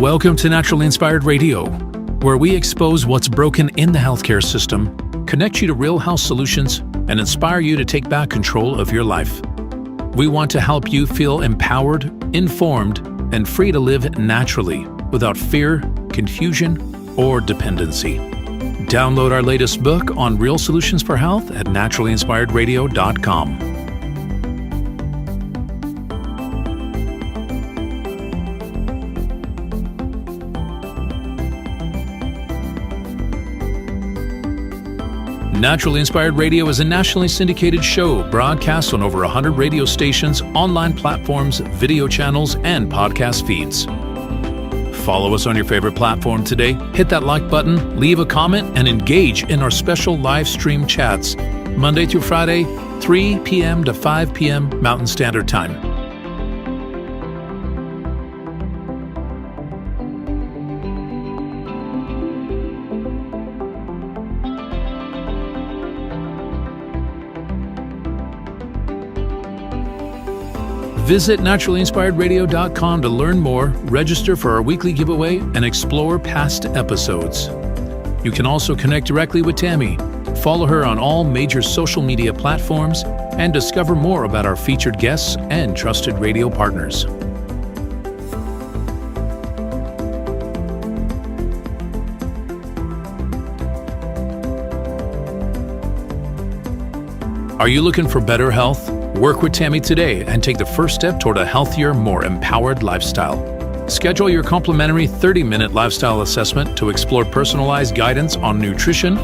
Welcome to Naturally Inspired Radio, where we expose what's broken in the healthcare system, connect you to real health solutions, and inspire you to take back control of your life. We want to help you feel empowered, informed, and free to live naturally without fear, confusion, or dependency. Download our latest book on real solutions for health at naturallyinspiredradio.com. Naturally Inspired Radio is a nationally syndicated show broadcast on over 100 radio stations, online platforms, video channels, and podcast feeds. Follow us on your favorite platform today, hit that like button, leave a comment, and engage in our special live stream chats, Monday through Friday, 3 p.m. to 5 p.m. Mountain Standard Time. Visit naturallyinspiredradio.com to learn more, register for our weekly giveaway, and explore past episodes. You can also connect directly with Tammy, follow her on all major social media platforms, and discover more about our featured guests and trusted radio partners. Are you looking for better health? Work with Tammy today and take the first step toward a healthier, more empowered lifestyle. Schedule your complimentary 30-minute lifestyle assessment to explore personalized guidance on nutrition,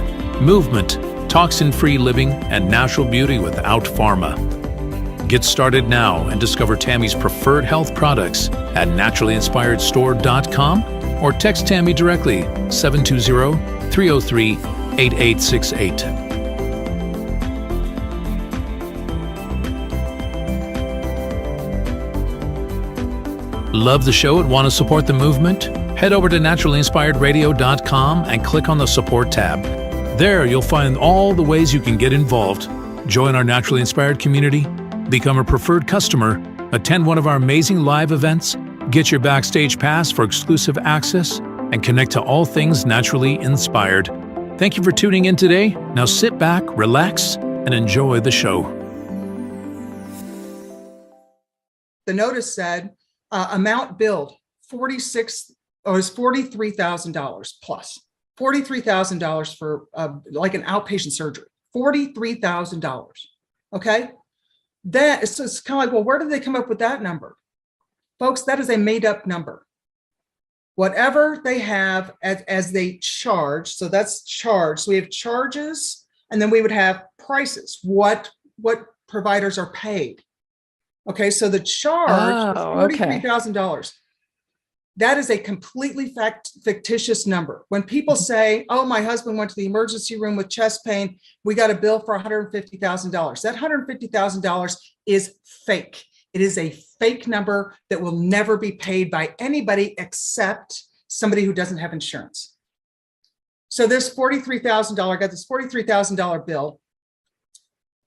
movement, toxin-free living, and natural beauty without pharma. Get started now and discover Tammy's preferred health products at naturallyinspiredstore.com or text Tammy directly 720-303-8868. Love the show and want to support the movement? Head over to naturallyinspiredradio.com and click on the support tab. There you'll find all the ways you can get involved. Join our Naturally Inspired community, become a preferred customer, attend one of our amazing live events, get your backstage pass for exclusive access, and connect to all things naturally inspired. Thank you for tuning in today. Now sit back, relax, and enjoy the show. The notice said, amount billed $43,000 plus $43,000 for like an outpatient surgery. $43,000. Okay, that is, so it's kind of like, well, where did they come up with that number, folks? That is a made-up number. Whatever they have as they charge, so that's charge. So we have charges, and then we would have prices. What providers are paid. Okay, so the charge is $43,000. That is a completely fictitious number. When people say, oh, my husband went to the emergency room with chest pain, we got a bill for $150,000. That $150,000 is fake. It is a fake number that will never be paid by anybody except somebody who doesn't have insurance. So this $43,000, I got this $43,000 bill.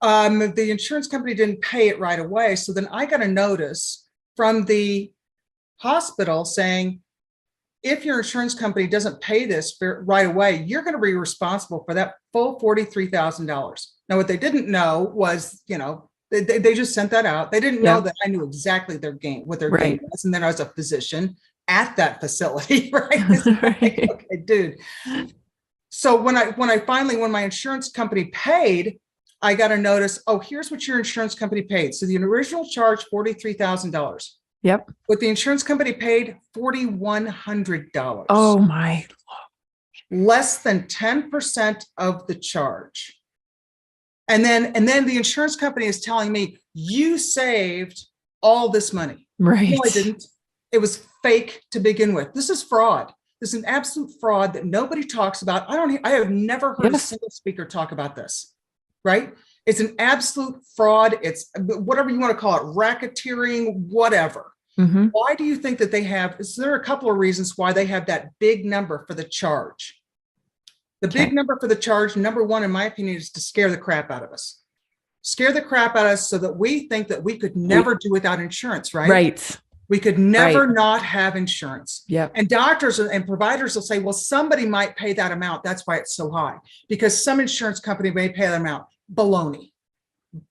The insurance company didn't pay it right away. So then I got a notice from the hospital saying, if your insurance company doesn't pay this right away, you're going to be responsible for that full $43,000. Now, what they didn't know was, they just sent that out. They didn't know that I knew exactly what their game was. And then I was a physician at that facility, right? Like, okay, dude. So when my insurance company paid, I got a notice, oh, here's what your insurance company paid. So the original charge, $43,000. Yep. What the insurance company paid, $4,100. Oh my. Less than 10% of the charge. And then the insurance company is telling me, you saved all this money. Right. No, I didn't. It was fake to begin with. This is fraud. This is an absolute fraud that nobody talks about. I have never heard a single speaker talk about this. Right? It's an absolute fraud. It's whatever you want to call it, racketeering, whatever. Mm-hmm. Why do you think that they have? Is there a couple of reasons why they have that big number for the charge? The big number for the charge, number one, in my opinion, is to scare the crap out of us. Scare the crap out of us so that we think that we could never do without insurance, right? Right. We could never not have insurance. Yeah. And doctors and providers will say, well, somebody might pay that amount. That's why it's so high, because some insurance company may pay that amount. Baloney.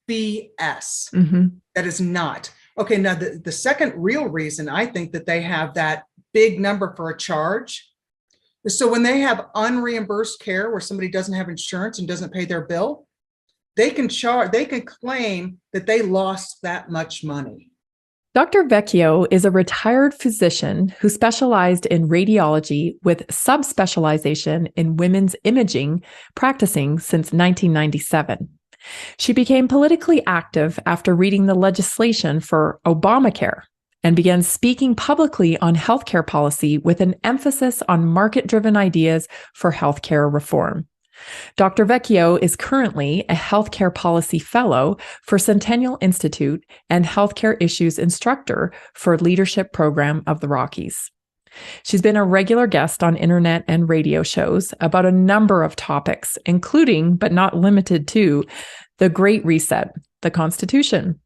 BS. That is not. Okay, now the second real reason I think that they have that big number for a charge is so when they have unreimbursed care where somebody doesn't have insurance and doesn't pay their bill, they can claim that they lost that much money. Dr. Vecchio is a retired physician who specialized in radiology with subspecialization in women's imaging, practicing since 1997. She became politically active after reading the legislation for Obamacare and began speaking publicly on healthcare policy with an emphasis on market-driven ideas for healthcare reform. Dr. Vecchio is currently a healthcare policy fellow for Centennial Institute and healthcare issues instructor for Leadership Program of the Rockies. She's been a regular guest on internet and radio shows about a number of topics, including, but not limited to, the Great Reset, the Constitution,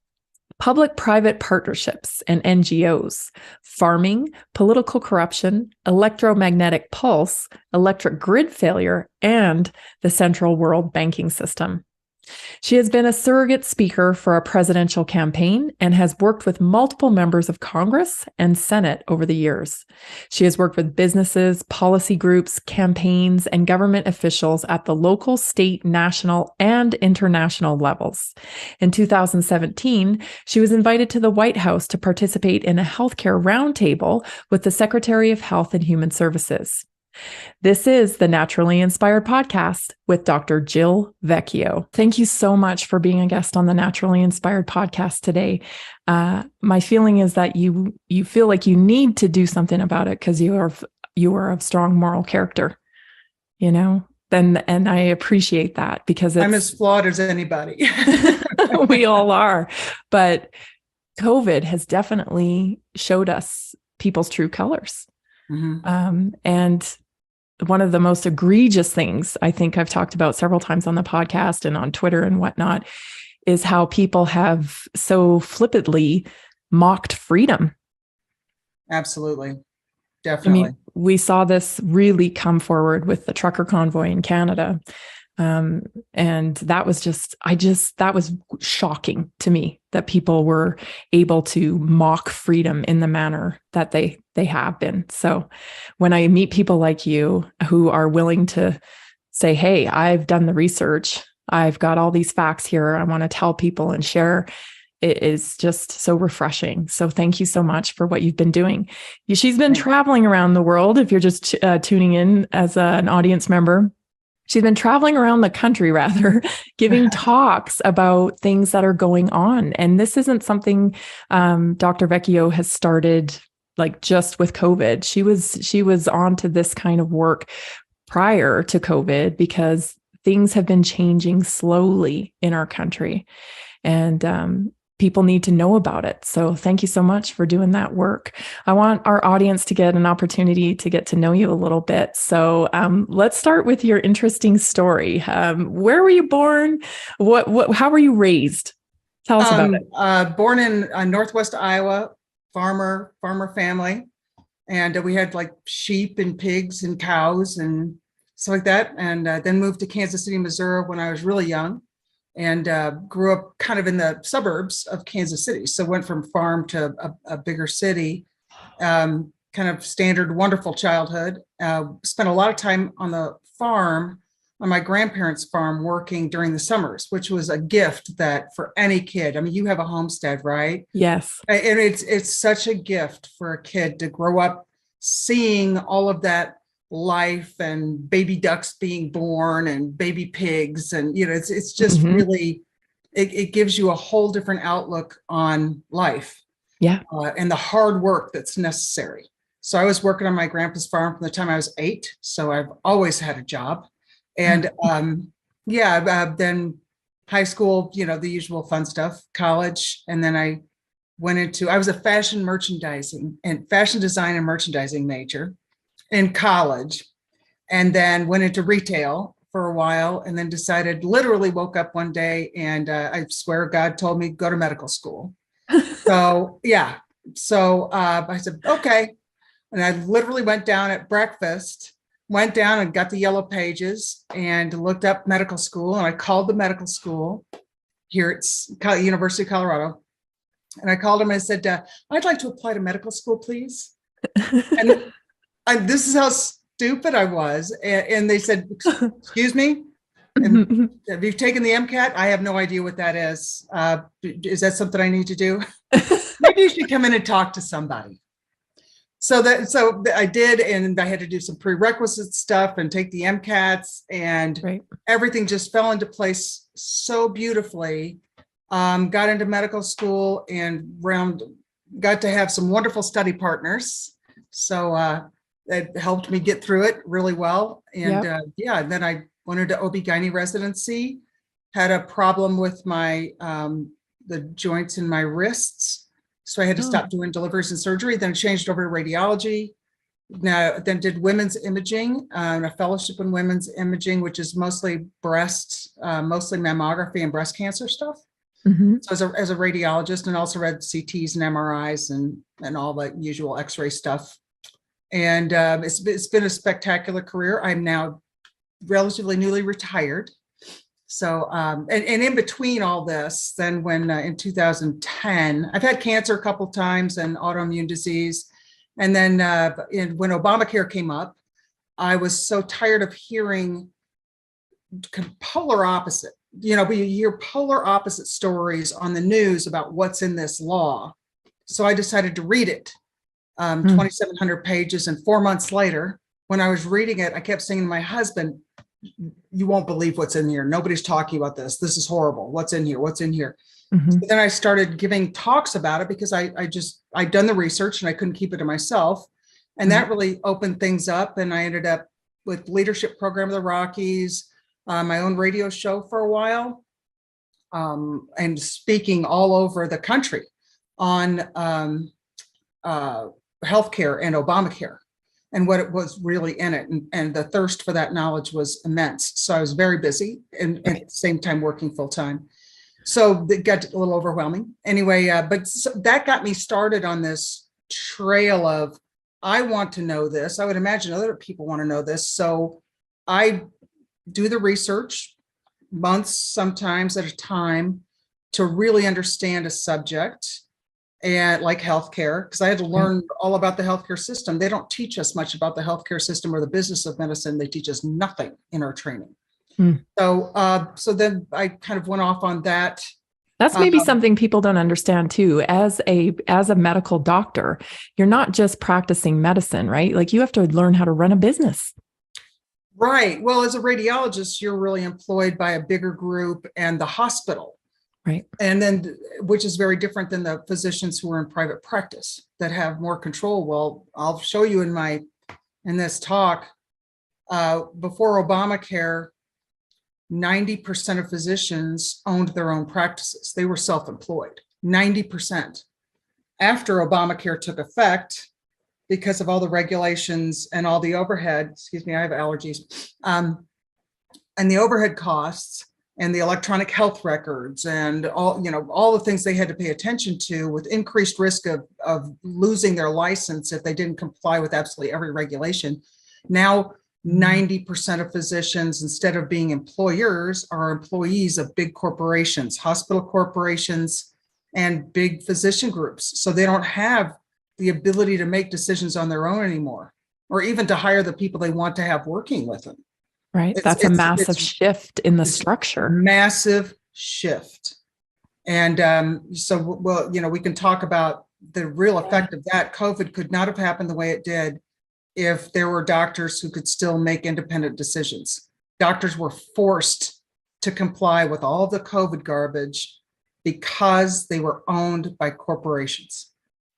public-private partnerships and NGOs, farming, political corruption, electromagnetic pulse, electric grid failure, and the central world banking system. She has been a surrogate speaker for a presidential campaign and has worked with multiple members of Congress and Senate over the years. She has worked with businesses, policy groups, campaigns, and government officials at the local, state, national, and international levels. In 2017, she was invited to the White House to participate in a healthcare roundtable with the Secretary of Health and Human Services. This is the Naturally Inspired Podcast with Dr. Jill Vecchio. Thank you so much for being a guest on the Naturally Inspired Podcast today. My feeling is that you feel like you need to do something about it because you are of strong moral character, and I appreciate that because I'm as flawed as anybody. We all are, but COVID has definitely showed us people's true colors. And one of the most egregious things I think I've talked about several times on the podcast and on Twitter and whatnot is how people have so flippantly mocked freedom. Absolutely. Definitely. I mean, we saw this really come forward with the trucker convoy in Canada. And that was that was shocking to me that people were able to mock freedom in the manner that they have been. So when I meet people like you who are willing to say, hey, I've done the research, I've got all these facts here, I want to tell people and share, it is just so refreshing. So thank you so much for what you've been doing. She's been traveling around the world. If you're just tuning in as an audience member, she's been traveling around the country, giving talks about things that are going on. And this isn't something Dr. Vecchio has started like just with COVID. She was on to this kind of work prior to COVID because things have been changing slowly in our country. And people need to know about it. So thank you so much for doing that work. I want our audience to get an opportunity to get to know you a little bit. So let's start with your interesting story. Where were you born? How were you raised? Tell us about it. Born in Northwest Iowa, farmer family. And we had like sheep and pigs and cows and stuff like that. And then moved to Kansas City, Missouri when I was really young. And grew up kind of in the suburbs of Kansas City. So went from farm to a bigger city, kind of standard, wonderful childhood. Spent a lot of time on the farm, on my grandparents' farm, working during the summers, which was a gift that for any kid, I mean, you have a homestead, right? Yes. And it's such a gift for a kid to grow up seeing all of that life and baby ducks being born and baby pigs. And, it's just really, it gives you a whole different outlook on life. Yeah. And the hard work that's necessary. So I was working on my grandpa's farm from the time I was 8. So I've always had a job. And then high school, the usual fun stuff, college. And then I was a fashion design and merchandising major in college, and then went into retail for a while, and then literally woke up one day and I swear God told me go to medical school. So So I said, okay. And I literally went down at breakfast, went down and got the yellow pages and looked up medical school. And I called the medical school here at University of Colorado. And I called them and I said, I'd like to apply to medical school, please. And this is how stupid I was. And they said, excuse me, have you taken the MCAT? I have no idea what that is. Is that something I need to do? Maybe you should come in and talk to somebody. So I did, and I had to do some prerequisite stuff and take the MCATs, and everything just fell into place so beautifully. Got into medical school and got to have some wonderful study partners. So it helped me get through it really well. And and then I went into OB-GYN residency, had a problem with my the joints in my wrists. So I had to stop doing deliveries and surgery, then changed over to radiology. Now, then did women's imaging, a fellowship in women's imaging, which is mostly breast, mostly mammography and breast cancer stuff. So as a radiologist, and also read CTs and MRIs and all the usual X-ray stuff. And it's been a spectacular career. I'm now relatively newly retired. So, and in between all this, then when in 2010, I've had cancer a couple of times and autoimmune disease. And then when Obamacare came up, I was so tired of hearing polar opposite. You know, we hear polar opposite stories on the news about what's in this law. So I decided to read it, 2,700 pages. And 4 months later, when I was reading it, I kept saying to my husband, you won't believe what's in here. Nobody's talking about this. This is horrible. What's in here? What's in here? So then I started giving talks about it because I'd done the research and I couldn't keep it to myself. And that really opened things up. And I ended up with leadership program of the Rockies, my own radio show for a while, and speaking all over the country on healthcare and Obamacare and what it was really in it. And the thirst for that knowledge was immense. So I was very busy and at the same time working full time. So it got a little overwhelming. Anyway, but that got me started on this trail of, I want to know this. I would imagine other people want to know this. So I do the research months, sometimes at a time, to really understand a subject, and like healthcare, because I had to learn all about the healthcare system. They don't teach us much about the healthcare system or the business of medicine. They teach us nothing in our training. So then I kind of went off on that. That's maybe something people don't understand too. As a medical doctor, you're not just practicing medicine, right? Like you have to learn how to run a business. Right. Well, as a radiologist, you're really employed by a bigger group and the hospital. Right. And then, which is very different than the physicians who are in private practice that have more control. Well, I'll show you in this talk, before Obamacare, 90% of physicians owned their own practices. They were self-employed, 90%. After Obamacare took effect, because of all the regulations and all the overhead, excuse me, I have allergies, and the overhead costs and the electronic health records and all the things they had to pay attention to, with increased risk of losing their license if they didn't comply with absolutely every regulation. Now, 90% of physicians, instead of being employers, are employees of big corporations, hospital corporations, and big physician groups. So they don't have the ability to make decisions on their own anymore, or even to hire the people they want to have working with them. Right. That's a massive shift in the structure. Massive shift. And so, we can talk about the real effect of that. COVID could not have happened the way it did if there were doctors who could still make independent decisions. Doctors were forced to comply with all of the COVID garbage because they were owned by corporations.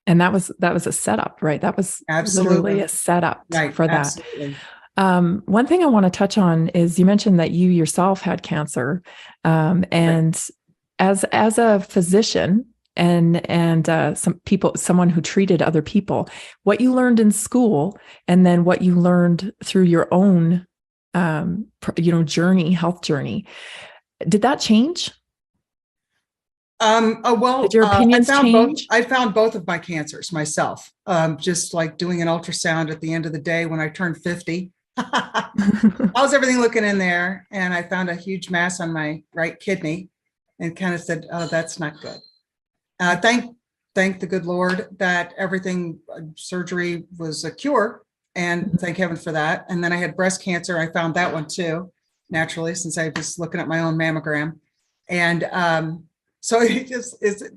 And that was a setup, right? That was literally a setup for that. Absolutely. One thing I want to touch on is you mentioned that you yourself had cancer, and as a physician and someone who treated other people, what you learned in school and then what you learned through your own health journey, did that change? Did your opinions change? I found both of my cancers myself. Just like doing an ultrasound at the end of the day when I turned 50. How's everything looking in there? And I found a huge mass on my right kidney and kind of said, oh, that's not good. Thank the good Lord that everything, surgery was a cure, and thank heaven for that. And then I had breast cancer. I found that one too, naturally, since I was looking at my own mammogram. And so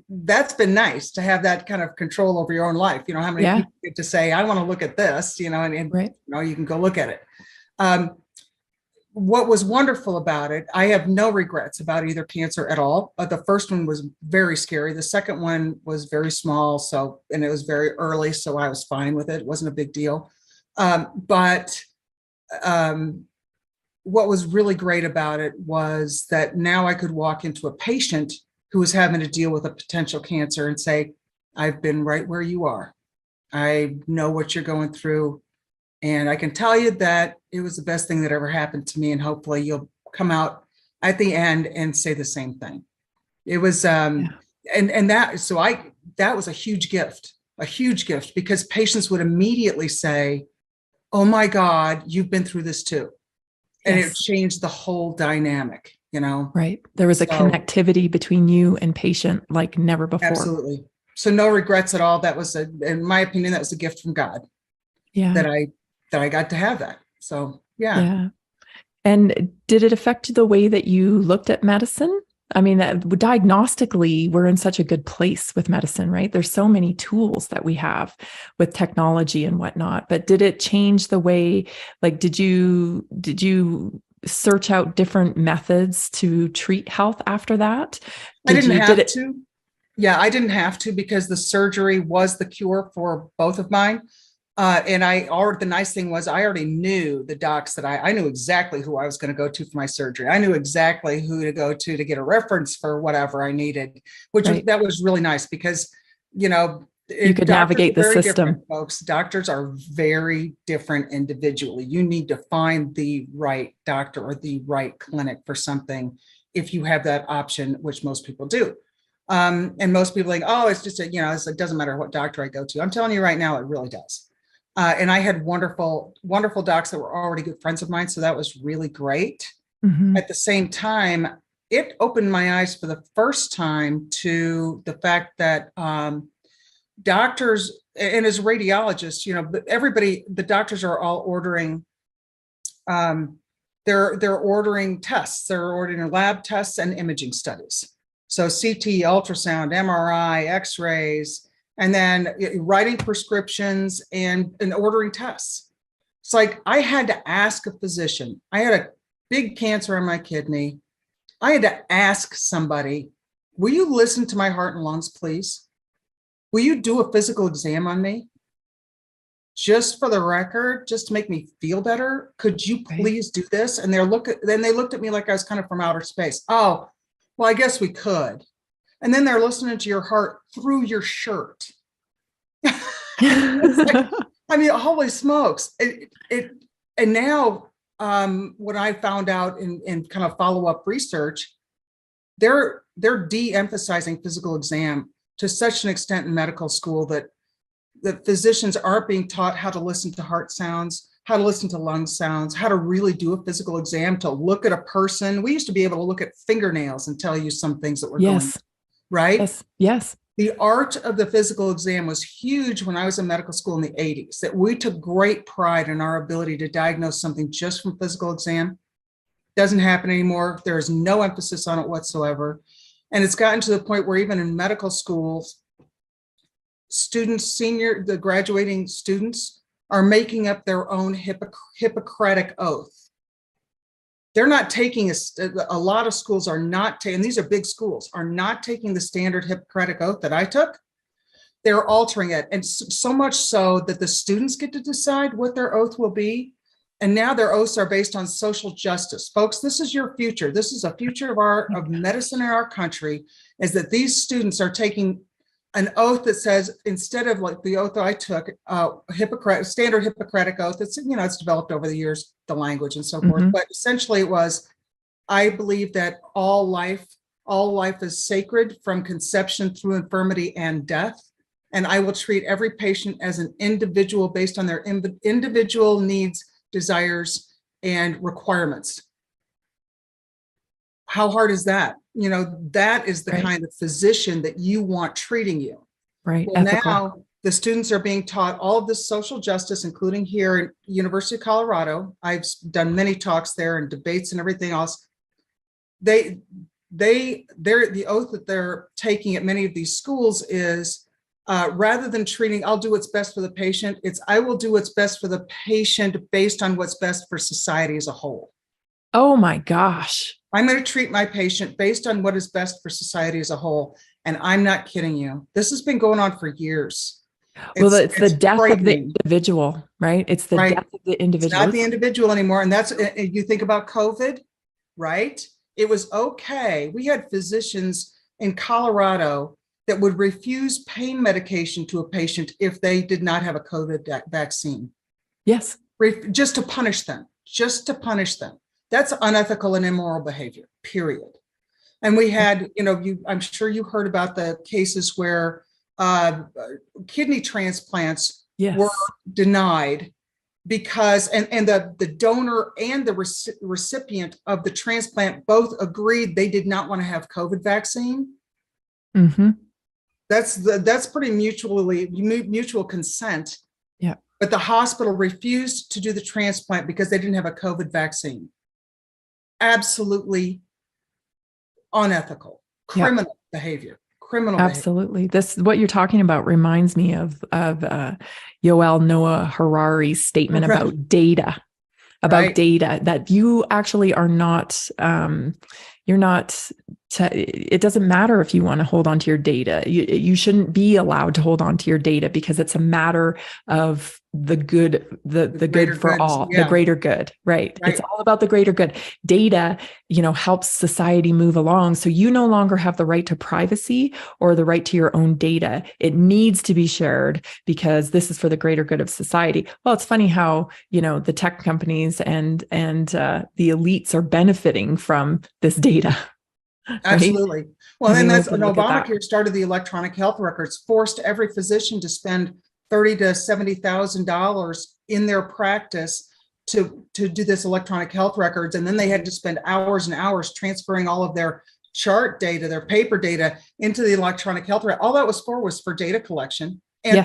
that's been nice to have that kind of control over your own life. You know, how many people get to say, I want to look at this, you know, and right. you know, you can go look at it. What was wonderful about it, I have no regrets about either cancer at all. The first one was very scary. The second one was very small. And it was very early. So I was fine with it. It wasn't a big deal. But what was really great about it was that now I could walk into a patient who was having to deal with a potential cancer and say, I've been right where you are. I know what you're going through. And I can tell you that it was the best thing that ever happened to me. And hopefully you'll come out at the end and say the same thing. It was, that was a huge gift because patients would immediately say, oh my God, you've been through this too. And it changed the whole dynamic, you know? Right. There was a connectivity between you and patient like never before. Absolutely. So no regrets at all. That was in my opinion, that was a gift from God. Yeah. That I got to have that. So, yeah. And did it affect the way that you looked at medicine? I mean, diagnostically, we're in such a good place with medicine, right? There's so many tools that we have with technology and whatnot, but did it change the way, like, did you search out different methods to treat health after that? I didn't have to. Yeah, I didn't have to because the surgery was the cure for both of mine. And the nice thing was I already knew the docs that I knew exactly who I was going to go to for my surgery. I knew exactly who to go to get a reference for whatever I needed, that was really nice because, you know, you could navigate the system. Folks, doctors are very different individually. You need to find the right doctor or the right clinic for something if you have that option, which most people do. And most people think, oh, it's just it doesn't matter what doctor I go to. I'm telling you right now, it really does. And I had wonderful, wonderful docs that were already good friends of mine. So that was really great. Mm-hmm. At the same time, it opened my eyes for the first time to the fact that doctors, and as radiologists, you know, the doctors are all ordering, they're ordering tests. They're ordering lab tests and imaging studies. So CT, ultrasound, MRI, X-rays, and then writing prescriptions and ordering tests. It's like I had to ask a physician. I had a big cancer on my kidney. I had to ask somebody, will you listen to my heart and lungs, please? Will you do a physical exam on me? Just for the record, just to make me feel better, could you please do this? And then they looked at me like I was kind of from outer space. Oh, well, I guess we could. And then they're listening to your heart through your shirt. Like, I mean, holy smokes. And now what I found out in kind of follow-up research, they're de-emphasizing physical exam to such an extent in medical school that physicians aren't being taught how to listen to heart sounds, how to listen to lung sounds, how to really do a physical exam, to look at a person. We used to be able to look at fingernails and tell you some things that were going on. Right? Yes. The art of the physical exam was huge when I was in medical school in the 80s, that we took great pride in our ability to diagnose something just from physical exam. Doesn't happen anymore. There is no emphasis on it whatsoever. And it's gotten to the point where even in medical schools, the graduating students are making up their own Hippocratic oath. They're not taking a lot of schools are not taking, these are big schools, are not taking the standard Hippocratic oath that I took. They're altering it. And so much so that the students get to decide what their oath will be. And now their oaths are based on social justice. Folks, this is your future. This is a future of medicine in our country, is that these students are taking an oath that says, instead of like the oath that I took, standard Hippocratic oath, it's developed over the years, the language and so forth. But essentially it was, I believe that all life all life is sacred from conception through infirmity and death. And I will treat every patient as an individual based on their individual needs, desires, and requirements. How hard is that? You know, that is the Right. kind of physician that you want treating you. Right. Well, Ethical. now the students are being taught all of this social justice, including here at University of Colorado. I've done many talks there and debates and everything else. They're the oath that they're taking at many of these schools is rather than treating, I'll do what's best for the patient, it's I will do what's best for the patient based on what's best for society as a whole. Oh my gosh. I'm going to treat my patient based on what is best for society as a whole. And I'm not kidding you. This has been going on for years. Well, it's the death of the frightening. individual, right? It's the Right. death of the It's individual. not the individual anymore. And that's, you think about COVID, right? It was okay. We had physicians in Colorado that would refuse pain medication to a patient if they did not have a COVID vaccine. Yes. Just to punish them, That's unethical and immoral behavior, period. And we had, I'm sure you heard about the cases where kidney transplants Yes. were denied because, and the donor and the recipient of the transplant both agreed they did not want to have COVID vaccine. Mm-hmm. That's pretty mutual consent. Yeah. But the hospital refused to do the transplant because they didn't have a COVID vaccine. Absolutely unethical, criminal behavior. Absolutely. This, what you're talking about reminds me of Yoel Noah Harari's statement about data, that you actually are not, it doesn't matter if you want to hold on to your data. You shouldn't be allowed to hold on to your data because it's a matter of the good, the good for all, the greater good, right? It's all about the greater good. Data, helps society move along. So you no longer have the right to privacy or the right to your own data. It needs to be shared because this is for the greater good of society. Well, it's funny how, the tech companies and the elites are benefiting from this data. Absolutely. Right? Well, and that's when Obamacare started the electronic health records, forced every physician to spend $30,000 to $70,000 in their practice to do this electronic health records. And then they had to spend hours and hours transferring all of their chart data, their paper data into the electronic health record. All that was for data collection and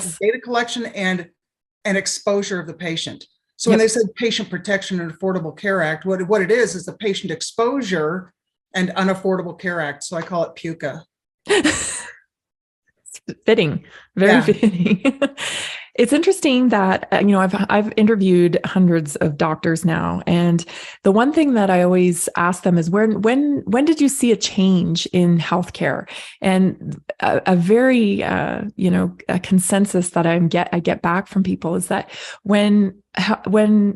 exposure of the patient. So when they said Patient Protection and Affordable Care Act, what it is the Patient Exposure and Unaffordable Care Act. So I call it PUCA. Fitting, very fitting. It's interesting that, I've interviewed hundreds of doctors now. And the one thing that I always ask them is when did you see a change in healthcare? And a very, a consensus that I get back from people is that when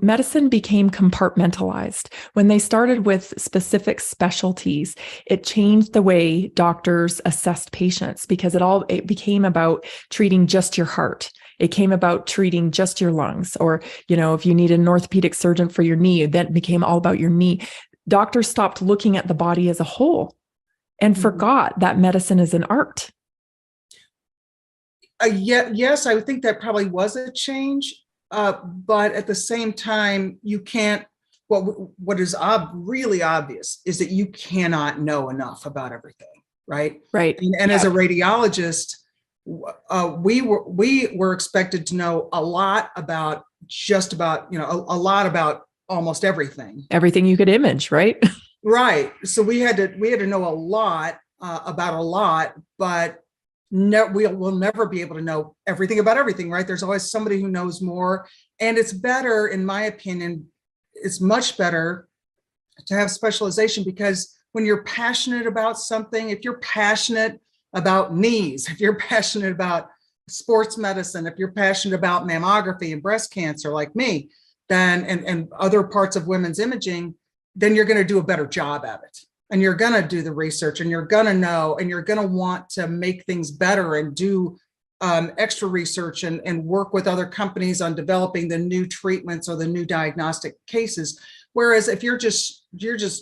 medicine became compartmentalized, when they started with specific specialties, it changed the way doctors assessed patients because it became about treating just your heart. It came about treating just your lungs, or, if you need an orthopedic surgeon for your knee, that became all about your knee. Doctors stopped looking at the body as a whole and forgot that medicine is an art. Yes, I would think that probably was a change. But at the same time, you can't, what is really obvious is that you cannot know enough about everything, right? Right. And as a radiologist, we were expected to know a lot about a lot about almost everything. Everything you could image, right? Right. So we had to know a lot about a lot, but we'll never be able to know everything about everything, right? There's always somebody who knows more. And it's better, in my opinion, it's much better to have specialization, because when you're passionate about something, if you're passionate about knees, if you're passionate about sports medicine, if you're passionate about mammography and breast cancer like me, then and other parts of women's imaging, then you're going to do a better job at it. And you're going to do the research, and you're going to know, and you're going to want to make things better and do extra research and work with other companies on developing the new treatments or the new diagnostic cases. Whereas if you're just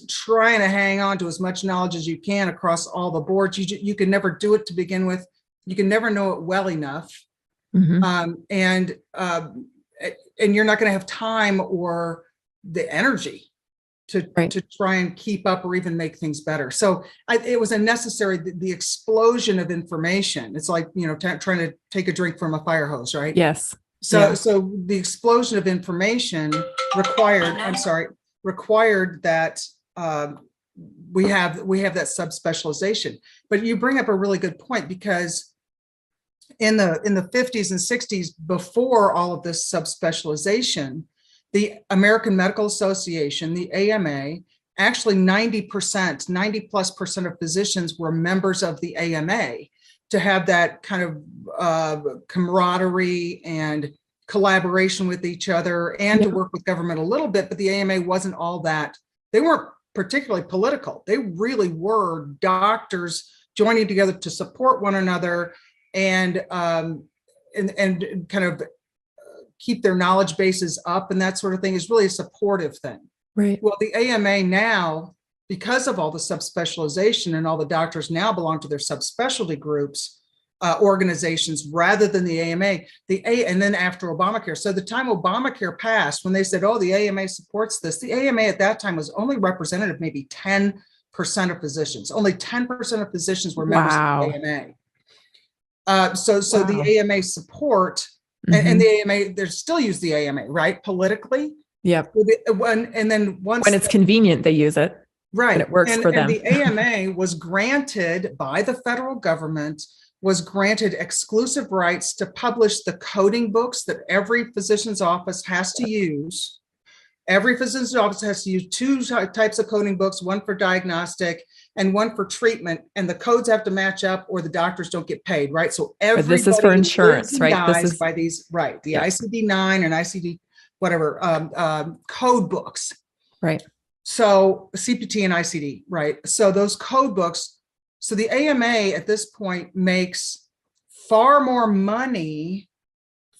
trying to hang on to as much knowledge as you can across all the boards, you can never do it to begin with. You can never know it well enough. And you're not going to have time or the energy to try and keep up or even make things better. So it was a necessary, the explosion of information. It's like, trying to take a drink from a fire hose, right? Yes. So the explosion of information required that we have that subspecialization. But you bring up a really good point, because in the 50s and 60s, before all of this subspecialization, the American Medical Association, the AMA, actually 90+% of physicians were members of the AMA, to have that kind of camaraderie and collaboration with each other, and to work with government a little bit. But the AMA wasn't all that. They weren't particularly political. They really were doctors joining together to support one another and kind of keep their knowledge bases up, and that sort of thing is really a supportive thing. Right. Well, the AMA now, because of all the subspecialization, and all the doctors now belong to their subspecialty groups, organizations, rather than the AMA. And then after Obamacare, so the time Obamacare passed, when they said, "Oh, the AMA supports this," the AMA at that time was only representative maybe 10% of physicians. Only 10% of physicians were members of the AMA. The AMA support, and the AMA, they still use the AMA, right? Politically. Yep. And then once when it's convenient, they use it. Right. And it works for them. And the AMA was granted by the federal government, was granted exclusive rights to publish the coding books that every physician's office has to use. Every physician's office has to use two types of coding books, one for diagnostic and one for treatment. And the codes have to match up, or the doctors don't get paid, right? So this is for insurance, right? This is by these, right? The ICD-9 and ICD, whatever, code books. Right. So CPT and ICD, right? So those code books. So the AMA at this point makes far more money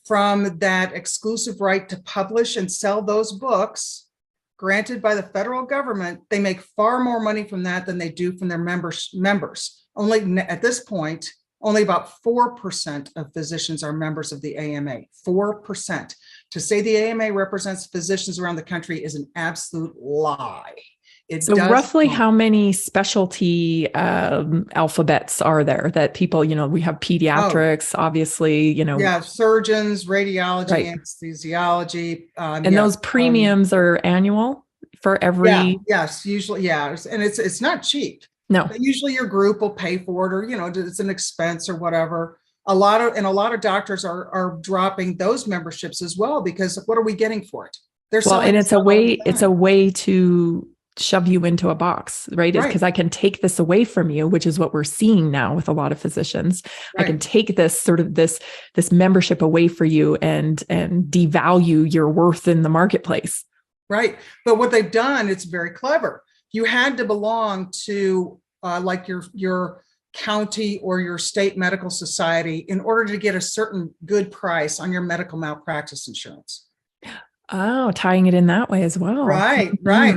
from that exclusive right to publish and sell those books granted by the federal government. They make far more money from that than they do from their members. Only at this point, only about 4% of physicians are members of the AMA. 4%. To say the AMA represents physicians around the country is an absolute lie. So roughly how many specialty alphabets are there that people, we have pediatrics, obviously, Yeah, surgeons, radiology, anesthesiology. And those premiums are annual for every. Yes, usually, and it's not cheap. No. But usually your group will pay for it, or, it's an expense or whatever. A lot of doctors are dropping those memberships as well, because what are we getting for it? And it's a way to shove you into a box, right? Is because I can take this away from you, which is what we're seeing now with a lot of physicians. Right. I can take this sort of this membership away for you and devalue your worth in the marketplace. Right. But what they've done, it's very clever. You had to belong to like your county or your state medical society in order to get a certain good price on your medical malpractice insurance. Oh, tying it in that way as well. Right.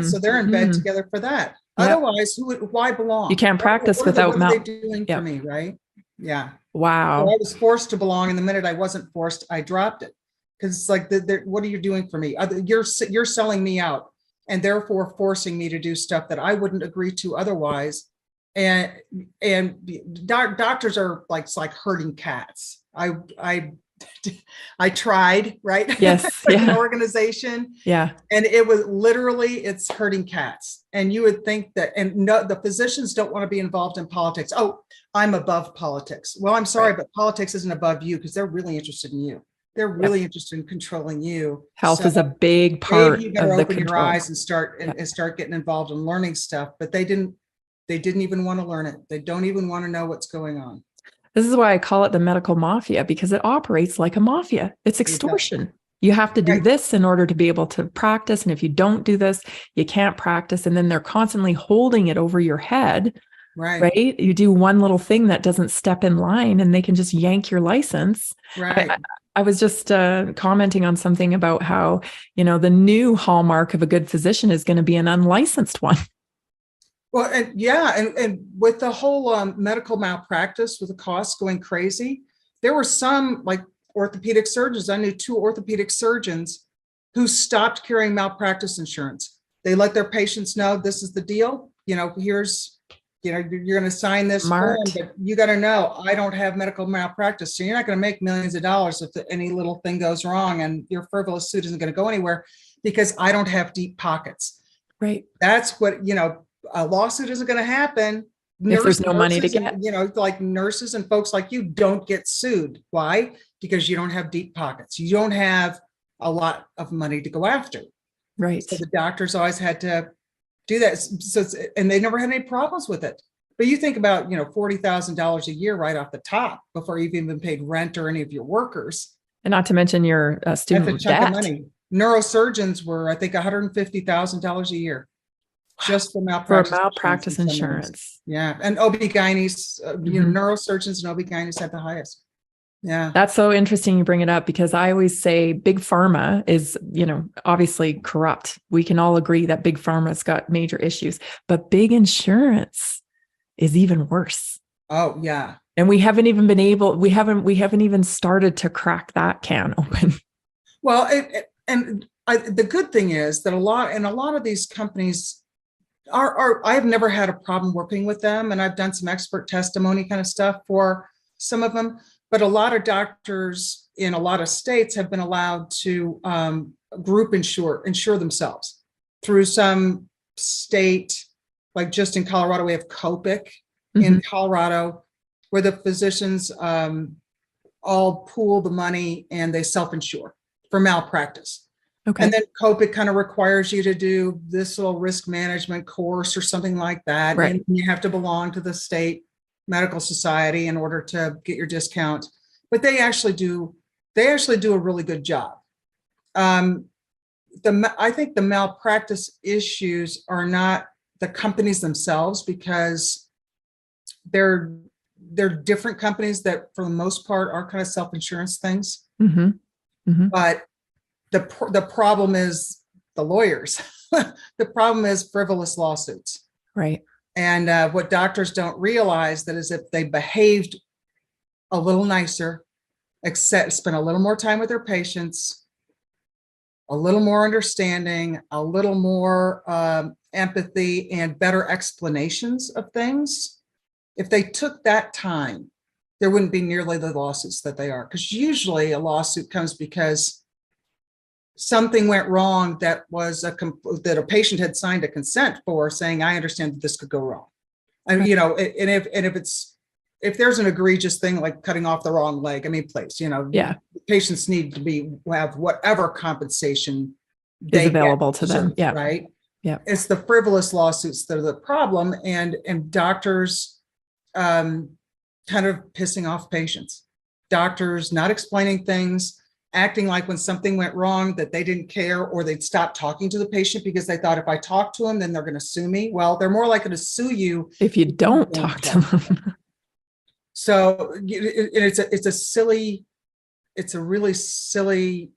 So they're in bed together for that. Yep. Otherwise, why belong? You can't practice without what are they doing for me, right? Yeah. Wow. So I was forced to belong, and the minute I wasn't forced, I dropped it, because it's like, what are you doing for me? You're selling me out, and therefore forcing me to do stuff that I wouldn't agree to otherwise. And doctors are like, it's like herding cats. I tried, right? Yes. An organization. Yeah. And it was literally, it's herding cats. And you would think that, and no, the physicians don't want to be involved in politics. Oh, I'm above politics. Well, I'm sorry, but politics isn't above you, because they're really interested in you. They're really interested in controlling you. Health is a big part you better of the open control. your eyes and start getting involved in learning stuff. But they didn't even want to learn it. They don't even want to know what's going on. This is why I call it the medical mafia, because it operates like a mafia. It's extortion. You have to do this in order to be able to practice. And if you don't do this, you can't practice. And then they're constantly holding it over your head. Right. You do one little thing that doesn't step in line, and they can just yank your license. Right. I was just commenting on something about how, the new hallmark of a good physician is going to be an unlicensed one. Well, and with the whole medical malpractice, with the costs going crazy, there were some like orthopedic surgeons. I knew 2 orthopedic surgeons who stopped carrying malpractice insurance. They let their patients know, this is the deal. Here's, you're going to sign this form, but you got to know, I don't have medical malpractice. So you're not going to make millions of dollars if any little thing goes wrong, and your frivolous suit isn't going to go anywhere because I don't have deep pockets. Right. That's what, a lawsuit isn't going to happen. If there's no money to get. And, like nurses and folks like you don't get sued. Why? Because you don't have deep pockets. You don't have a lot of money to go after. Right. So the doctors always had to do that. So, and they never had any problems with it. But you think about, $40,000 a year right off the top before you've even paid rent or any of your workers. And not to mention your student That's a chunk debt. of money. Neurosurgeons were, I think, $150,000 a year just for malpractice insurance. Yeah. And OB-GYNs, neurosurgeons and OB-GYNs had the highest. Yeah. That's so interesting you bring it up, because I always say big pharma is, obviously corrupt. We can all agree that big pharma's got major issues, but big insurance is even worse. Oh, yeah. And we haven't even even started to crack that can open. Well, the good thing is that a lot of these companies I've never had a problem working with them, and I've done some expert testimony kind of stuff for some of them. But a lot of doctors in a lot of states have been allowed to group insure themselves through some state, like just in Colorado, we have COPIC in Colorado, where the physicians all pool the money and they self-insure for malpractice. Okay. And then COPIC kind of requires you to do this little risk management course or something like that. Right. And you have to belong to the state medical society in order to get your discount. But they actually do a really good job. I think the malpractice issues are not the companies themselves, because they're different companies that for the most part are kind of self-insurance things. But the problem is the lawyers. The problem is frivolous lawsuits. Right. And what doctors don't realize that is if they behaved a little nicer, spend a little more time with their patients, a little more understanding, a little more empathy, and better explanations of things. If they took that time, there wouldn't be nearly the lawsuits that they are. Because usually a lawsuit comes because something went wrong that was that a patient had signed a consent for, saying, I understand that this could go wrong. And, if there's an egregious thing like cutting off the wrong leg, please, patients need to have whatever compensation is available to them. Yeah. Right. Yeah. It's the frivolous lawsuits that are the problem, and doctors kind of pissing off patients, doctors not explaining things, acting like when something went wrong that they didn't care, or they'd stop talking to the patient because they thought if I talk to them, then they're going to sue me. Well, they're more likely to sue you if you don't talk to them. So it's a really silly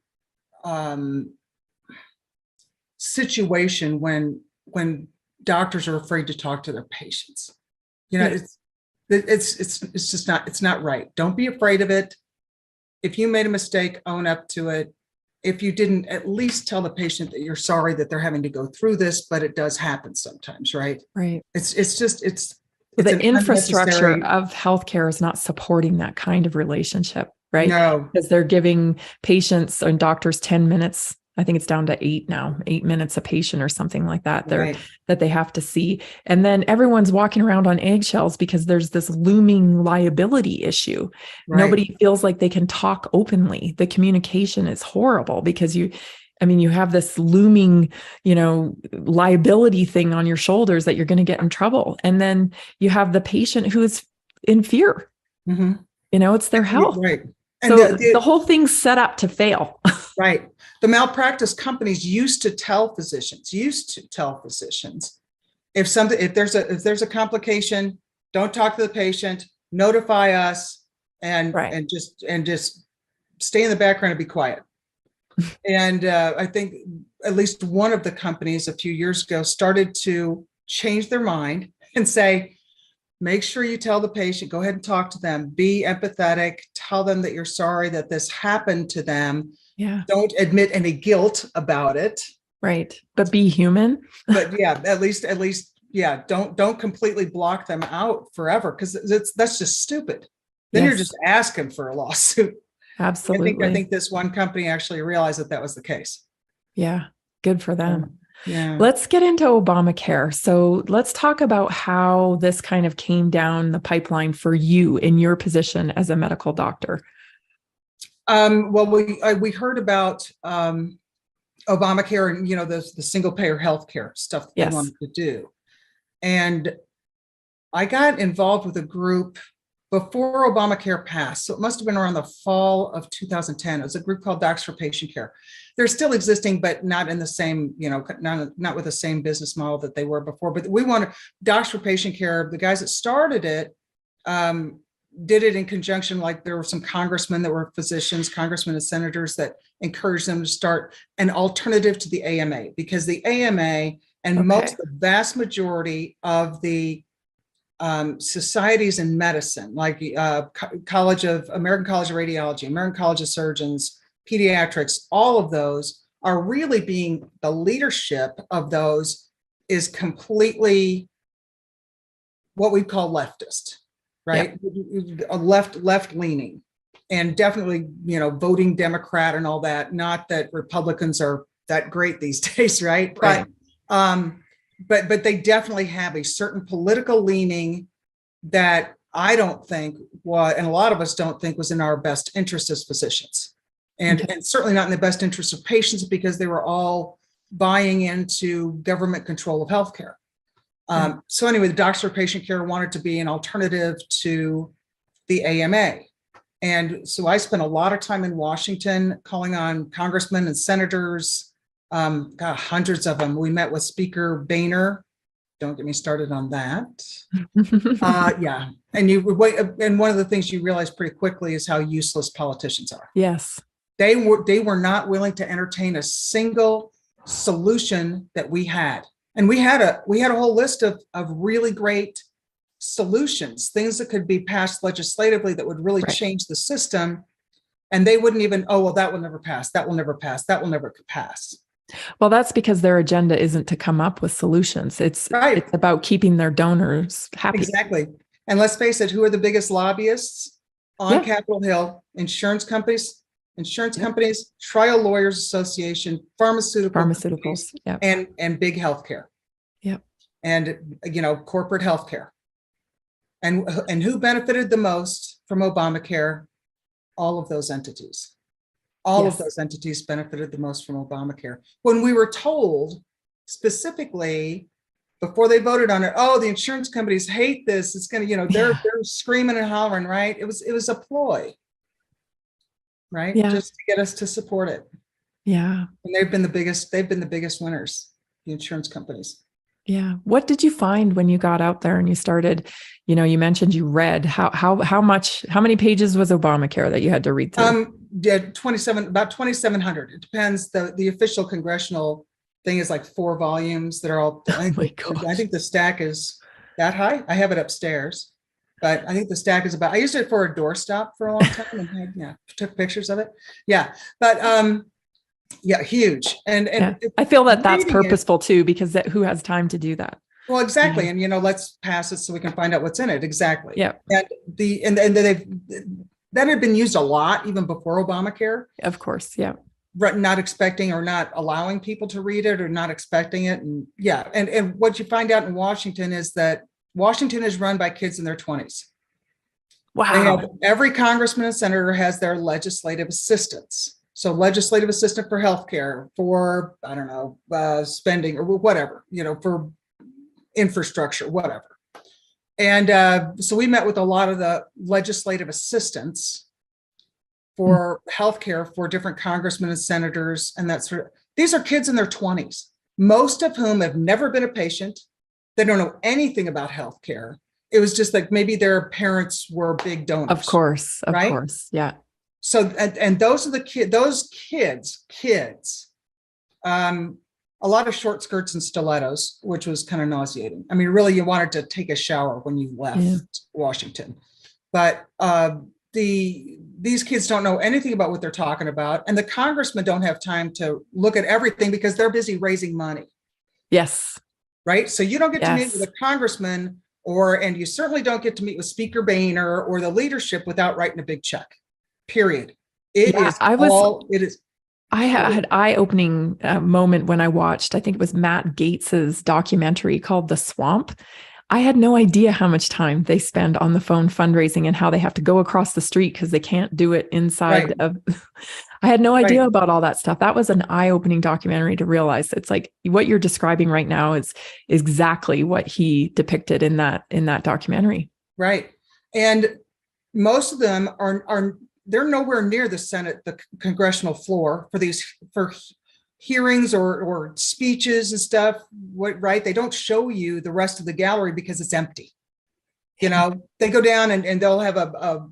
situation when doctors are afraid to talk to their patients. It's just not right. Don't be afraid of it. If you made a mistake, own up to it. If you didn't, at least tell the patient that you're sorry that they're having to go through this, but it does happen sometimes, right? Right. It's the infrastructure of healthcare is not supporting that kind of relationship, right? No. Because they're giving patients and doctors 10 minutes. I think it's down to 8 now, 8 minutes a patient or something like that. That they have to see. And then everyone's walking around on eggshells because there's this looming liability issue. Right. Nobody feels like they can talk openly. The communication is horrible because you have this looming, liability thing on your shoulders that you're going to get in trouble. And then you have the patient who is in fear. It's their health. Right. And so the whole thing's set up to fail. Right. The malpractice companies used to tell physicians, if there's a complication, don't talk to the patient, notify us, and just stay in the background and be quiet. And I think at least one of the companies a few years ago started to change their mind and say, make sure you tell the patient, go ahead and talk to them, be empathetic, tell them that you're sorry that this happened to them. Yeah. Don't admit any guilt about it. Right. But be human. But yeah, at least, yeah, don't completely block them out forever, because that's just stupid. Then Yes. you're just asking for a lawsuit. Absolutely. I think this one company actually realized that was the case. Yeah. Good for them. Yeah. Let's get into Obamacare. So let's talk about how this kind of came down the pipeline for you in your position as a medical doctor. Well, we heard about Obamacare and, the single payer healthcare stuff that Yes. they wanted to do. And I got involved with a group before Obamacare passed. So it must have been around the fall of 2010. It was a group called Docs for Patient Care. They're still existing, but not in the same, not with the same business model that they were before. But we wanted Docs for Patient Care. The guys that started it did it in conjunction, like there were some congressmen that were physicians, congressmen and senators that encouraged them to start an alternative to the AMA, because the AMA and the vast majority of the societies in medicine, like American College of Radiology, American College of Surgeons, pediatrics, all of those are really the leadership of those is completely what we call leftist, right? Yep. A left leaning, and definitely, voting Democrat and all that. Not that Republicans are that great these days, right? Right. But they definitely have a certain political leaning that I don't think and a lot of us don't think was in our best interest as physicians, and certainly not in the best interest of patients, because they were all buying into government control of healthcare. So anyway, the Docs for Patient Care wanted to be an alternative to the AMA. And so I spent a lot of time in Washington calling on congressmen and senators, hundreds of them. We met with Speaker Boehner. Don't get me started on that. Yeah. And one of the things you realize pretty quickly is how useless politicians are. Yes. They were not willing to entertain a single solution that we had. And we had a whole list of really great solutions, things that could be passed legislatively that would really change the system. And they wouldn't even, oh, well, that will never pass. That will never pass. That will never pass. Well, that's because their agenda isn't to come up with solutions. It's about keeping their donors happy. Exactly. And let's face it, who are the biggest lobbyists on Capitol Hill? Insurance companies, Trial Lawyers Association, pharmaceuticals, and big healthcare. Yep. And, corporate healthcare. And who benefited the most from Obamacare? All of those entities. All of those entities benefited the most from Obamacare. When we were told specifically before they voted on it, oh, the insurance companies hate this. It's going to, they're screaming and hollering, right? It was a ploy, right? Yeah. Just to get us to support it. Yeah. And they've been the biggest winners, the insurance companies. Yeah. What did you find when you got out there and you started, you mentioned you read how many pages was Obamacare that you had to read through? About 2,700. It depends. The official congressional thing is like 4 volumes that are all, I think the stack is that high. I have it upstairs, but I think the stack is about, I used it for a doorstop for a long time and took pictures of it. Yeah. But, huge. And I feel that's purposeful too, because who has time to do that? Well, exactly. Yeah. And, let's pass it so we can find out what's in it. Exactly. Yeah. And that had been used a lot even before Obamacare. Of course. Yeah. Not expecting or not allowing people to read it or not expecting it. And and what you find out in Washington is that Washington is run by kids in their 20s. Wow. Every congressman and senator has their legislative assistants. So legislative assistant for healthcare, for, I don't know, spending or whatever, for infrastructure, whatever. And so we met with a lot of the legislative assistants for healthcare for different congressmen and senators. And these are kids in their 20s, most of whom have never been a patient. They don't know anything about healthcare. It was just like maybe their parents were big donors. Of course. Yeah. So, and those are those kids, a lot of short skirts and stilettos, which was kind of nauseating. I mean, really, you wanted to take a shower when you left Washington. But these kids don't know anything about what they're talking about. And the congressmen don't have time to look at everything because they're busy raising money. Yes. Right. So you don't get to meet with a congressman, and you certainly don't get to meet with Speaker Boehner or the leadership without writing a big check. Period. It is. I had eye-opening moment when I watched, I think it was Matt Gates's documentary called The Swamp. I had no idea how much time they spend on the phone fundraising and how they have to go across the street because they can't do it inside of. I had no idea about all that stuff. That was an eye-opening documentary to realize it's like what you're describing right now is exactly what he depicted in that documentary. Right. And most of them they're nowhere near the Senate, the congressional floor for hearings or speeches and stuff. Right. They don't show you the rest of the gallery because it's empty. You know, they go down and they'll have a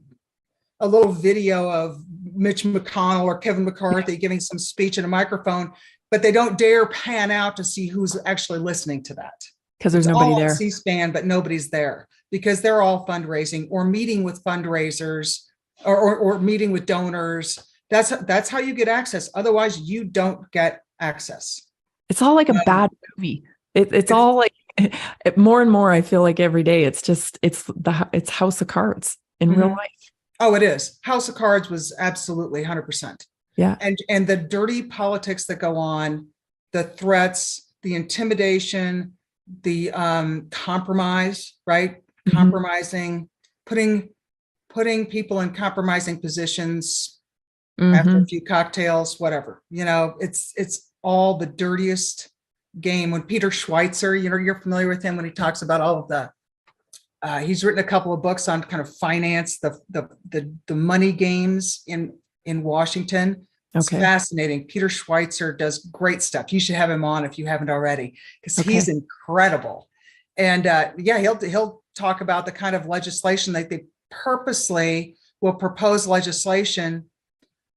little video of Mitch McConnell or Kevin McCarthy giving some speech in a microphone, but they don't dare pan out to see who's actually listening to that. Because there's nobody there. C-SPAN, but nobody's there because they're all fundraising or meeting with fundraisers or meeting with donors. That's how you get access. Otherwise, you don't get access. It's all like a bad movie. It's all like more and more. I feel like every day it's House of Cards in real life. Oh, it is. House of Cards was absolutely 100%. Yeah. And the dirty politics that go on, the threats, the intimidation, the compromise, right? Compromising, putting people in compromising positions after a few cocktails, whatever. You know, it's all the dirtiest game. When Peter Schweitzer, you know, you're familiar with him when he talks about all of the he's written a couple of books on kind of finance, the money games in Washington. It's fascinating. Peter Schweitzer does great stuff. You should have him on if you haven't already, because he's incredible. And he'll talk about the kind of legislation that they purposely will propose legislation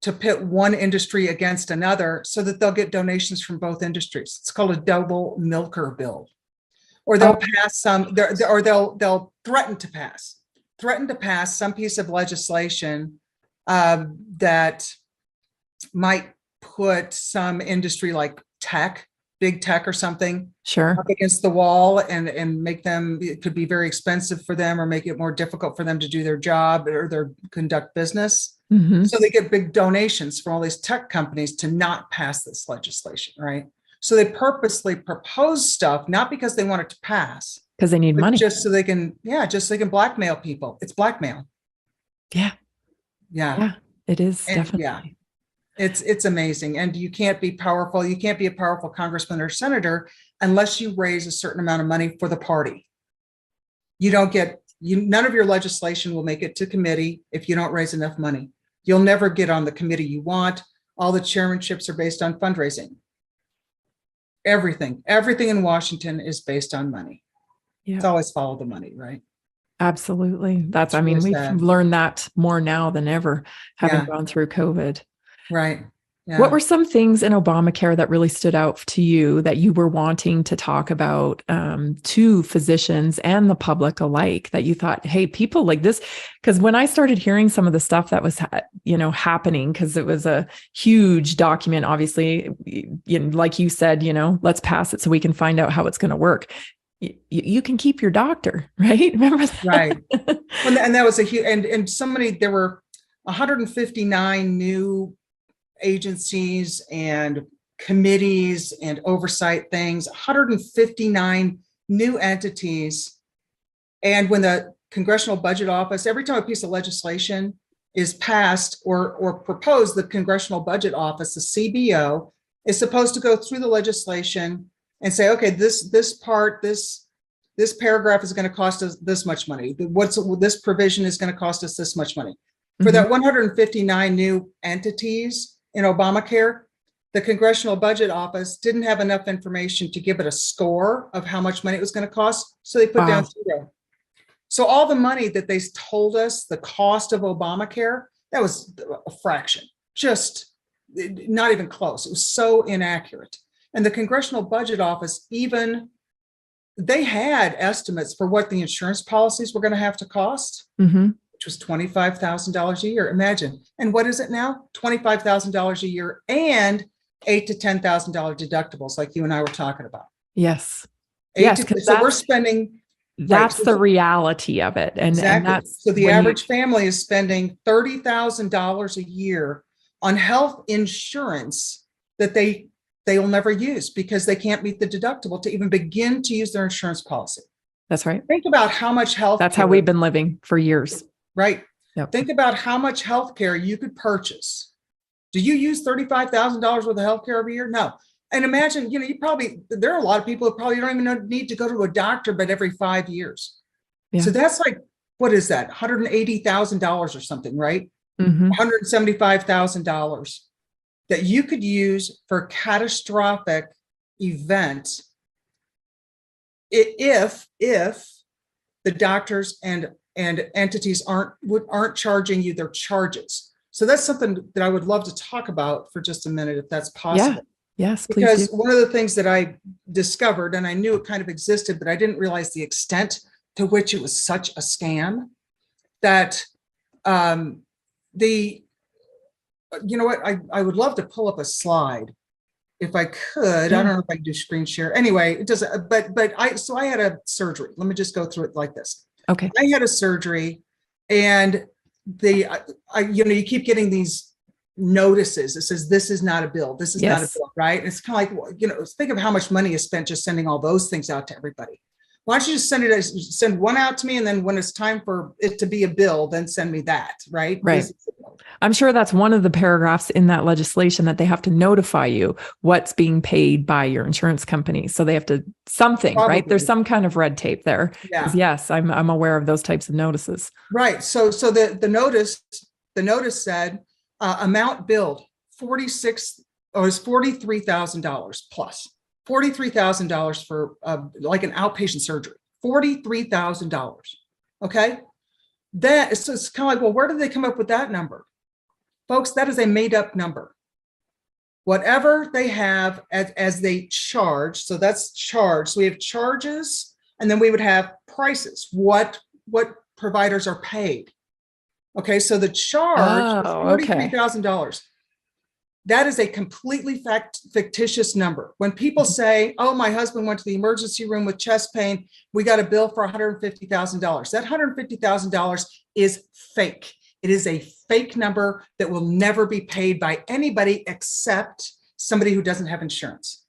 to pit one industry against another so that they'll get donations from both industries. It's called a double milker bill. Or they'll pass they'll threaten to pass some piece of legislation that might put some industry like big tech or something, up against the wall and make them, it could be very expensive for them or make it more difficult for them to do their job or conduct business. So they get big donations from all these tech companies to not pass this legislation, right? So they purposely propose stuff, not because they want it to pass, because they need money, just so they can blackmail people. It's blackmail. Yeah, it is definitely. Yeah, it's amazing. And you can't be powerful. You can't be a powerful congressman or senator unless you raise a certain amount of money for the party. None of your legislation will make it to committee if you don't raise enough money. You'll never get on the committee you want. All the chairmanships are based on fundraising. Everything in Washington is based on money. It's always follow the money, right? Absolutely. We've learned that more now than ever, having gone through COVID. Right. Yeah. What were some things in Obamacare that really stood out to you that you were wanting to talk about to physicians and the public alike, that you thought, hey, people like this? Because when I started hearing some of the stuff that was, happening, because it was a huge document, obviously, like you said, let's pass it so we can find out how it's going to work. You can keep your doctor, right? Remember that? Right. And that was a huge, and there were 159 new agencies and committees and oversight things, 159 new entities. And when the Congressional Budget Office, every time a piece of legislation is passed or proposed, the Congressional Budget Office, the CBO, is supposed to go through the legislation and say, okay, this paragraph is going to cost us this much money. This provision is going to cost us this much money. For that 159 new entities in Obamacare, the Congressional Budget Office didn't have enough information to give it a score of how much money it was going to cost. So they put down 0. So all the money that they told us, the cost of Obamacare, That was a fraction, just not even close. It was so inaccurate. And the Congressional Budget Office, even they had estimates for what the insurance policies were going to have to cost, which was $25,000 a year. Imagine. And what is it now? $25,000 a year and $8,000 to $10,000 deductibles, like you and I were talking about. Yes. Yes. So we're spending. That's the reality of it. And, exactly. And that's so the average family is spending $30,000 a year on health insurance that they'll never use because they can't meet the deductible to even begin to use their insurance policy. That's right. Think about how much health. That's how we've been living for years. Right. Yep. Think about how much health care you could purchase. Do you use $35,000 worth of health care every year? No. And imagine, there are a lot of people who probably don't even need to go to a doctor, but every 5 years. Yeah. So that's like, what is that? $180,000 or something, right? $175,000 that you could use for catastrophic event if the doctors and entities aren't charging you their charges. So that's something that I would love to talk about for just a minute, if that's possible. Yeah. Yes, please. Because one of the things that I discovered, and I knew it kind of existed, but I didn't realize the extent to which it was such a scam, that I would love to pull up a slide if I could. Yeah. I don't know if I can do screen share. Anyway, it doesn't, but I had a surgery. Let me just go through it like this. Okay. I had a surgery, and you keep getting these notices. It says, this is not a bill. This is not a bill, right? And it's kind of like, think of how much money is spent just sending all those things out to everybody. Why don't you just send one out to me, and then when it's time for it to be a bill, then send me that, right? Right. I'm sure that's one of the paragraphs in that legislation, that they have to notify you what's being paid by your insurance company. So they have to right? There's some kind of red tape there. Yeah. Yes, I'm aware of those types of notices. Right. So the notice said amount billed $43,000 plus. $43,000 for like an outpatient surgery. $43,000. Okay. So it's kind of like, well, where did they come up with that number? Folks, that is a made up number. Whatever they have as they charge. So that's charge. So we have charges, and then we would have prices. What providers are paid. Okay. So the charge is $43,000. That is a completely fictitious number. When people say, oh, my husband went to the emergency room with chest pain, we got a bill for $150,000. That $150,000 is fake. It is a fake number that will never be paid by anybody except somebody who doesn't have insurance.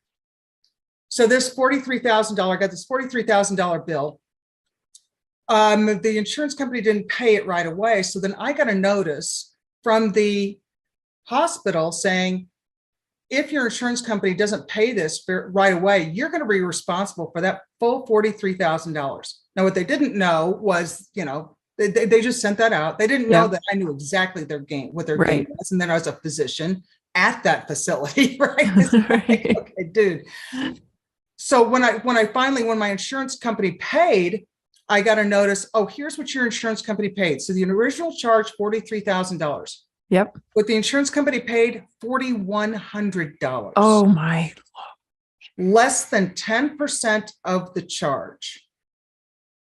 So this $43,000, I got this $43,000 bill. The insurance company didn't pay it right away. So then I got a notice from the hospital saying, if your insurance company doesn't pay this right away, you're going to be responsible for that full $43,000. Now, what they didn't know was, they just sent that out. They didn't know that I knew exactly what their game was. And then I was a physician at that facility, right? Like, okay, dude. So when my insurance company paid, I got a notice, oh, here's what your insurance company paid. So the original charge, $43,000. Yep. What the insurance company paid, $4,100. Oh my. Less than 10% of the charge.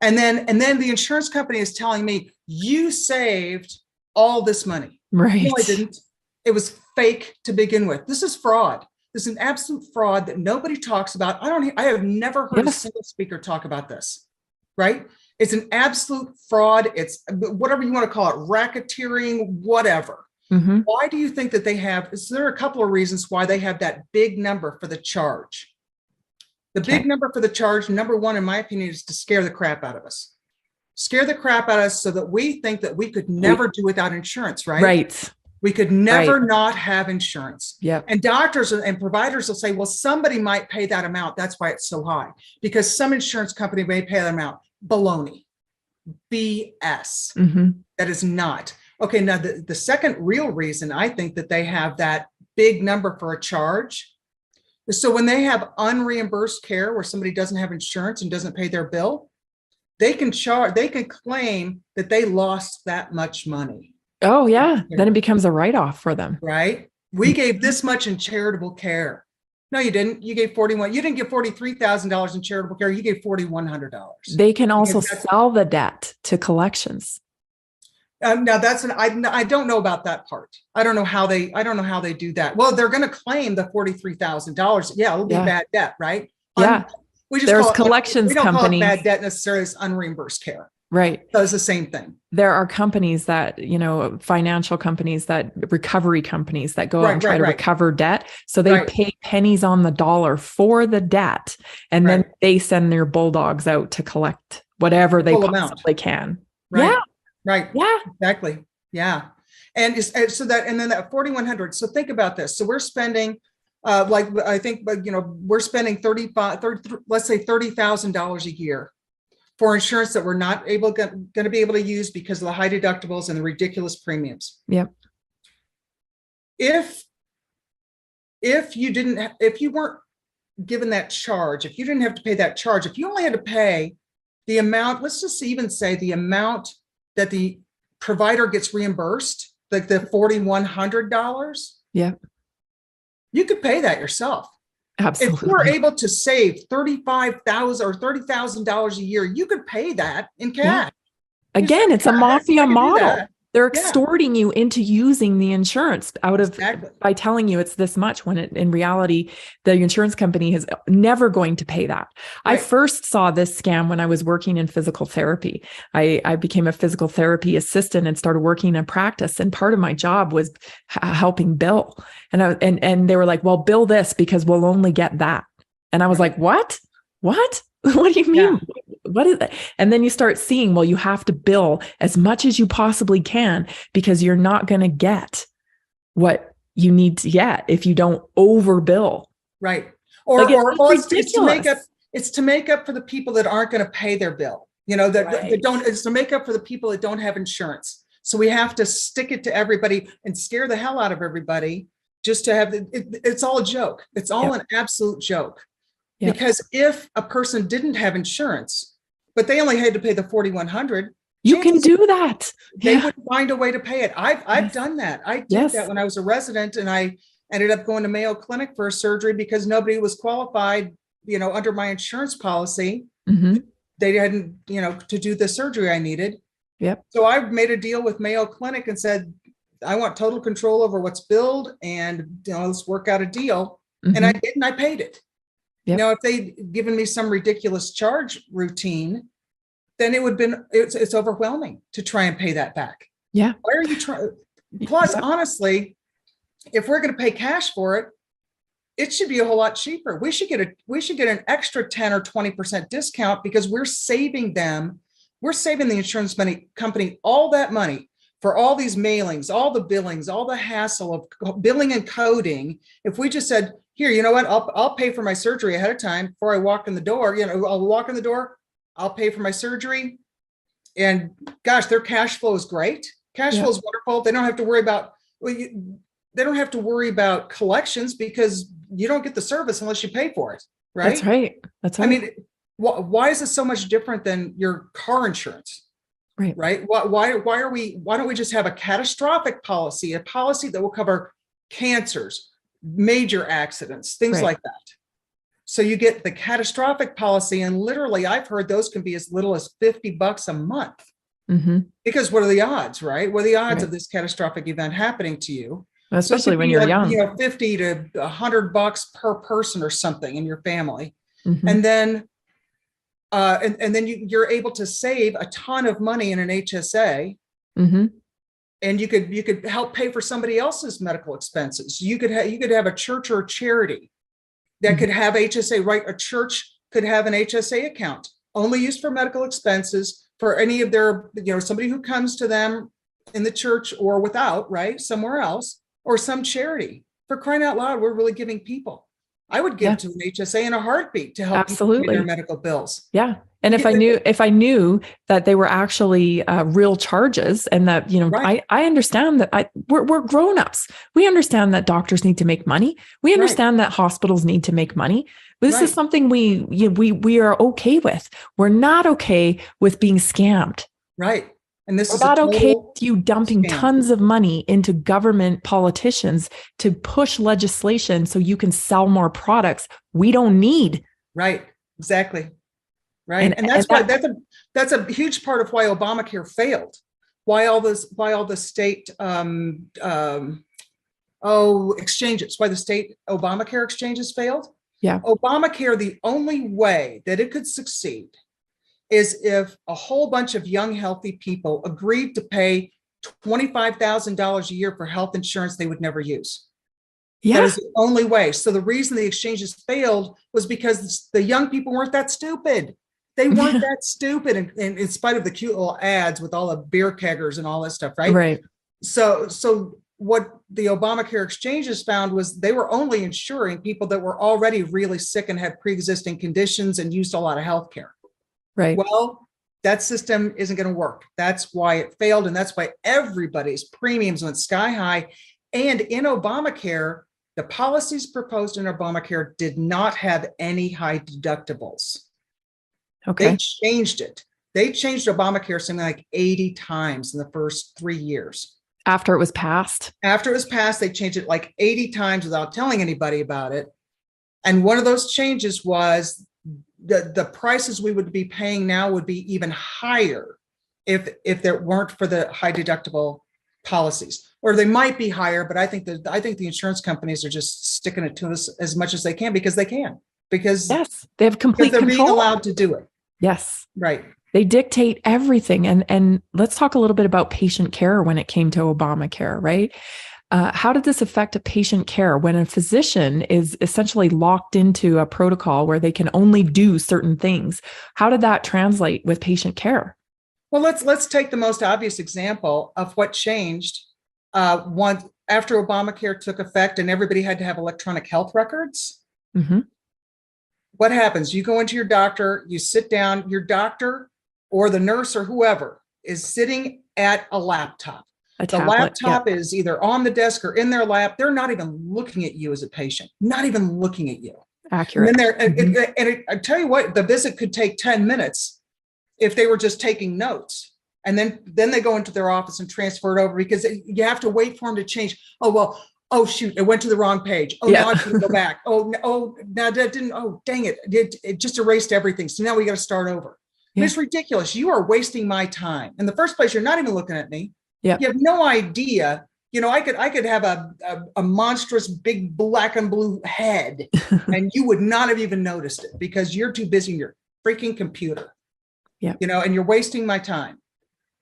And then the insurance company is telling me, you saved all this money. Right. No, I didn't. It was fake to begin with. This is fraud. This is an absolute fraud that nobody talks about. I have never heard a single speaker talk about this, right? It's an absolute fraud. It's whatever you want to call it, racketeering, whatever. Mm-hmm. Why do you think that they have? There are a couple of reasons why they have that big number for the charge. The big number for the charge, number one, in my opinion, is to scare the crap out of us. Scare the crap out of us so that we think that we could never do without insurance, right? Right. We could never not have insurance. Yeah. And doctors and providers will say, well, somebody might pay that amount. That's why it's so high. Because some insurance company may pay that amount. Baloney. BS. Mm-hmm. That is not. Okay, now the second real reason I think that they have that big number for a charge is so when they have unreimbursed care where somebody doesn't have insurance and doesn't pay their bill, they can claim that they lost that much money. Oh, yeah. Then it becomes a write-off for them. Right? We gave this much in charitable care. No, you didn't. You gave 41. You didn't give $43,000 in charitable care. You gave $4,100. They can also sell the debt to collections. Now I don't know about that part. I don't know how they do that. Well, they're going to claim the $43,000. Yeah, it'll be bad debt, right? Yeah. There's collections we don't companies. call it bad debt necessarily as unreimbursed care. Right. So it's the same thing. There are companies that, financial companies, that recovery companies that go out and try to recover debt. So they pay pennies on the dollar for the debt. And then they send their bulldogs out to collect whatever they possibly can. Right. Yeah. Right. Yeah. Exactly. Yeah. And then that 4,100. So think about this. So we're spending, I think, we're spending let's say $30,000 a year for insurance that we're not going to be able to use because of the high deductibles and the ridiculous premiums. Yep. If you weren't given that charge, if you didn't have to pay that charge, if you only had to pay the amount, let's just even say the amount that the provider gets reimbursed, like the $4,100. Yeah. You could pay that yourself. Absolutely. If you were able to save $35,000 or $30,000 a year, you could pay that in cash. Yeah. Again, it's a mafia model. They're extorting you into using the insurance by telling you it's this much, when in reality, the insurance company is never going to pay that. Right. I first saw this scam when I was working in physical therapy. I became a physical therapy assistant and started working in practice. And part of my job was helping bill. And they were like, well, bill this because we'll only get that. And I was like, what? What do you mean? Yeah. What is that? And then you start seeing, well, you have to bill as much as you possibly can because you're not going to get what you need to get if you don't overbill. Right. Or it's to make up for the people that aren't going to pay their bill. It's to make up for the people that don't have insurance. So we have to stick it to everybody and scare the hell out of everybody just to have it's all a joke. It's all an absolute joke. Yep. Because if a person didn't have insurance, but they only had to pay the $4,100, you can do that. They would find a way to pay it. I've done that. I did that when I was a resident, and I ended up going to Mayo Clinic for a surgery because nobody was qualified, under my insurance policy. Mm-hmm. They hadn't, to do the surgery I needed. Yep. So I made a deal with Mayo Clinic and said, I want total control over what's billed, and let's work out a deal. Mm-hmm. And I did, and I paid it. Yep. If they'd given me some ridiculous charge routine, then it's overwhelming to try and pay that back. Yeah. Why are you trying? Plus, honestly, if we're going to pay cash for it, it should be a whole lot cheaper. We should get an extra 10 or 20% discount because we're saving the insurance company all that money for all these mailings, all the billings, all the hassle of billing and coding. If we just said, here, you know what? I'll pay for my surgery ahead of time before I walk in the door. I'll walk in the door. I'll pay for my surgery. And gosh, their cash flow is great. Cash flow is wonderful. They don't have to worry about collections because you don't get the service unless you pay for it. Right. That's right. I mean, why is it so much different than your car insurance? Right. Right. Why don't we just have a catastrophic policy, a policy that will cover cancers, major accidents, things like that. So you get the catastrophic policy, and literally I've heard those can be as little as $50 a month. Mm-hmm. Because what are the odds, right? What are the odds of this catastrophic event happening to you? Especially when you're young. $50 to $100 per person or something in your family. Mm-hmm. And then you're able to save a ton of money in an HSA. Mm-hmm. And you could help pay for somebody else's medical expenses. You could have a church or a charity that could have HSA, right? A church could have an HSA account only used for medical expenses for any of their, somebody who comes to them in the church or without, right? Somewhere else, or some charity. For crying out loud, we're really giving people. I would give to an HSA in a heartbeat to help people pay their medical bills. Yeah. And if I knew that they were actually real charges, and that, I understand that we're grown-ups. We understand that doctors need to make money. We understand that hospitals need to make money. This is something we are okay with. We're not okay with being scammed. Right. And this We're is a not okay total with you dumping scam. tons of money into government politicians to push legislation so you can sell more products we don't need. Right. Exactly. Right. And that's a huge part of why Obamacare failed. Why all the state exchanges, why the state Obamacare exchanges failed. Yeah. Obamacare, the only way that it could succeed is if a whole bunch of young, healthy people agreed to pay $25,000 a year for health insurance they would never use. Yeah. That is the only way. So the reason the exchanges failed was because the young people weren't that stupid. They weren't that stupid, and in spite of the cute little ads with all the beer keggers and all that stuff, right? Right. So what the Obamacare exchanges found was they were only insuring people that were already really sick and had pre-existing conditions and used a lot of health care. Right. Well, that system isn't going to work. That's why it failed. And that's why everybody's premiums went sky high. And in Obamacare, the policies proposed in Obamacare did not have any high deductibles. Okay. They changed it. They changed Obamacare something like 80 times in the first 3 years. After it was passed? After it was passed, they changed it like 80 times without telling anybody about it. And one of those changes was the prices we would be paying now would be even higher if there weren't for the high deductible policies, or they might be higher. But I think the insurance companies are just sticking it to us as much as they can because yes, they have complete they're control. being allowed to do it. Yes. Right. They dictate everything. And let's talk a little bit about patient care when it came to Obamacare, right? How did this affect a patient care when a physician is essentially locked into a protocol where they can only do certain things? How did that translate with patient care? Well, let's take the most obvious example of what changed once after Obamacare took effect and everybody had to have electronic health records. Mm-hmm. What happens? You go into your doctor, you sit down, your doctor or the nurse or whoever is sitting at a laptop. The laptop is either on the desk or in their lap. They're not even looking at you as a patient, not even looking at you. Accurate. And I tell you what, the visit could take 10 minutes if they were just taking notes. And then they go into their office and transfer it over because you have to wait for them to change. Oh, shoot, it went to the wrong page. Oh, now I have to go back. Now that didn't, oh, dang it. It just erased everything. So now we got to start over. Yeah. It's ridiculous. You are wasting my time. In the first place, you're not even looking at me. Yep. You have no idea. You know, I could have a monstrous big black and blue head and you would not have even noticed it because you're too busy in your freaking computer. Yeah. You know, and you're wasting my time.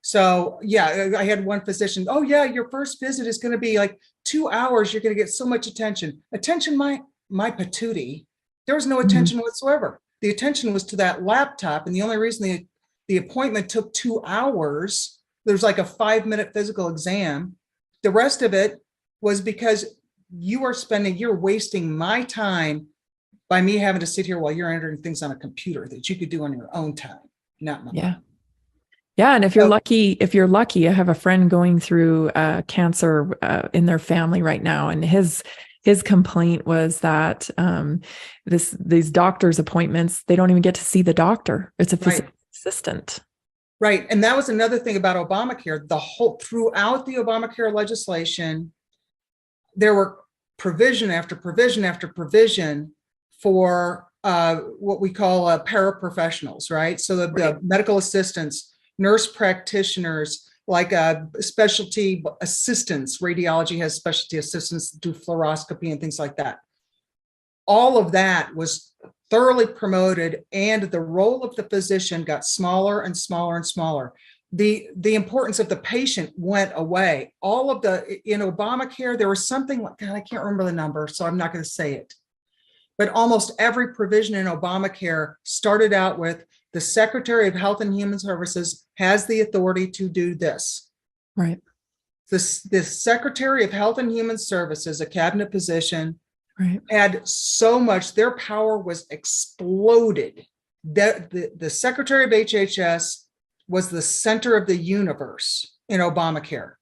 So yeah, I had one physician, oh yeah, your first visit is going to be like 2 hours. You're going to get so much attention. Attention, my patootie. There was no attention whatsoever. The attention was to that laptop. And the only reason the appointment took 2 hours, there's like a 5-minute physical exam. The rest of it was because you're wasting my time by me having to sit here while you're entering things on a computer that you could do on your own time, not mine. Yeah. Yeah. And if you're lucky, I have a friend going through cancer in their family right now. And his complaint was that these doctor's appointments, they don't even get to see the doctor. It's a physician assistant. Right. And that was another thing about Obamacare. Throughout the Obamacare legislation, there were provision after provision after provision for what we call paraprofessionals, right? So the medical assistants, nurse practitioners, like specialty assistants, radiology has specialty assistants that do fluoroscopy and things like that. All of that was thoroughly promoted, and the role of the physician got smaller and smaller and smaller. The importance of the patient went away. In Obamacare, there was something like, God, I can't remember the number, so I'm not going to say it. But almost every provision in Obamacare started out with the Secretary of Health and Human Services has the authority to do this. Right. The Secretary of Health and Human Services, a cabinet position, had so much, their power was exploded. The Secretary of HHS was the center of the universe in Obamacare.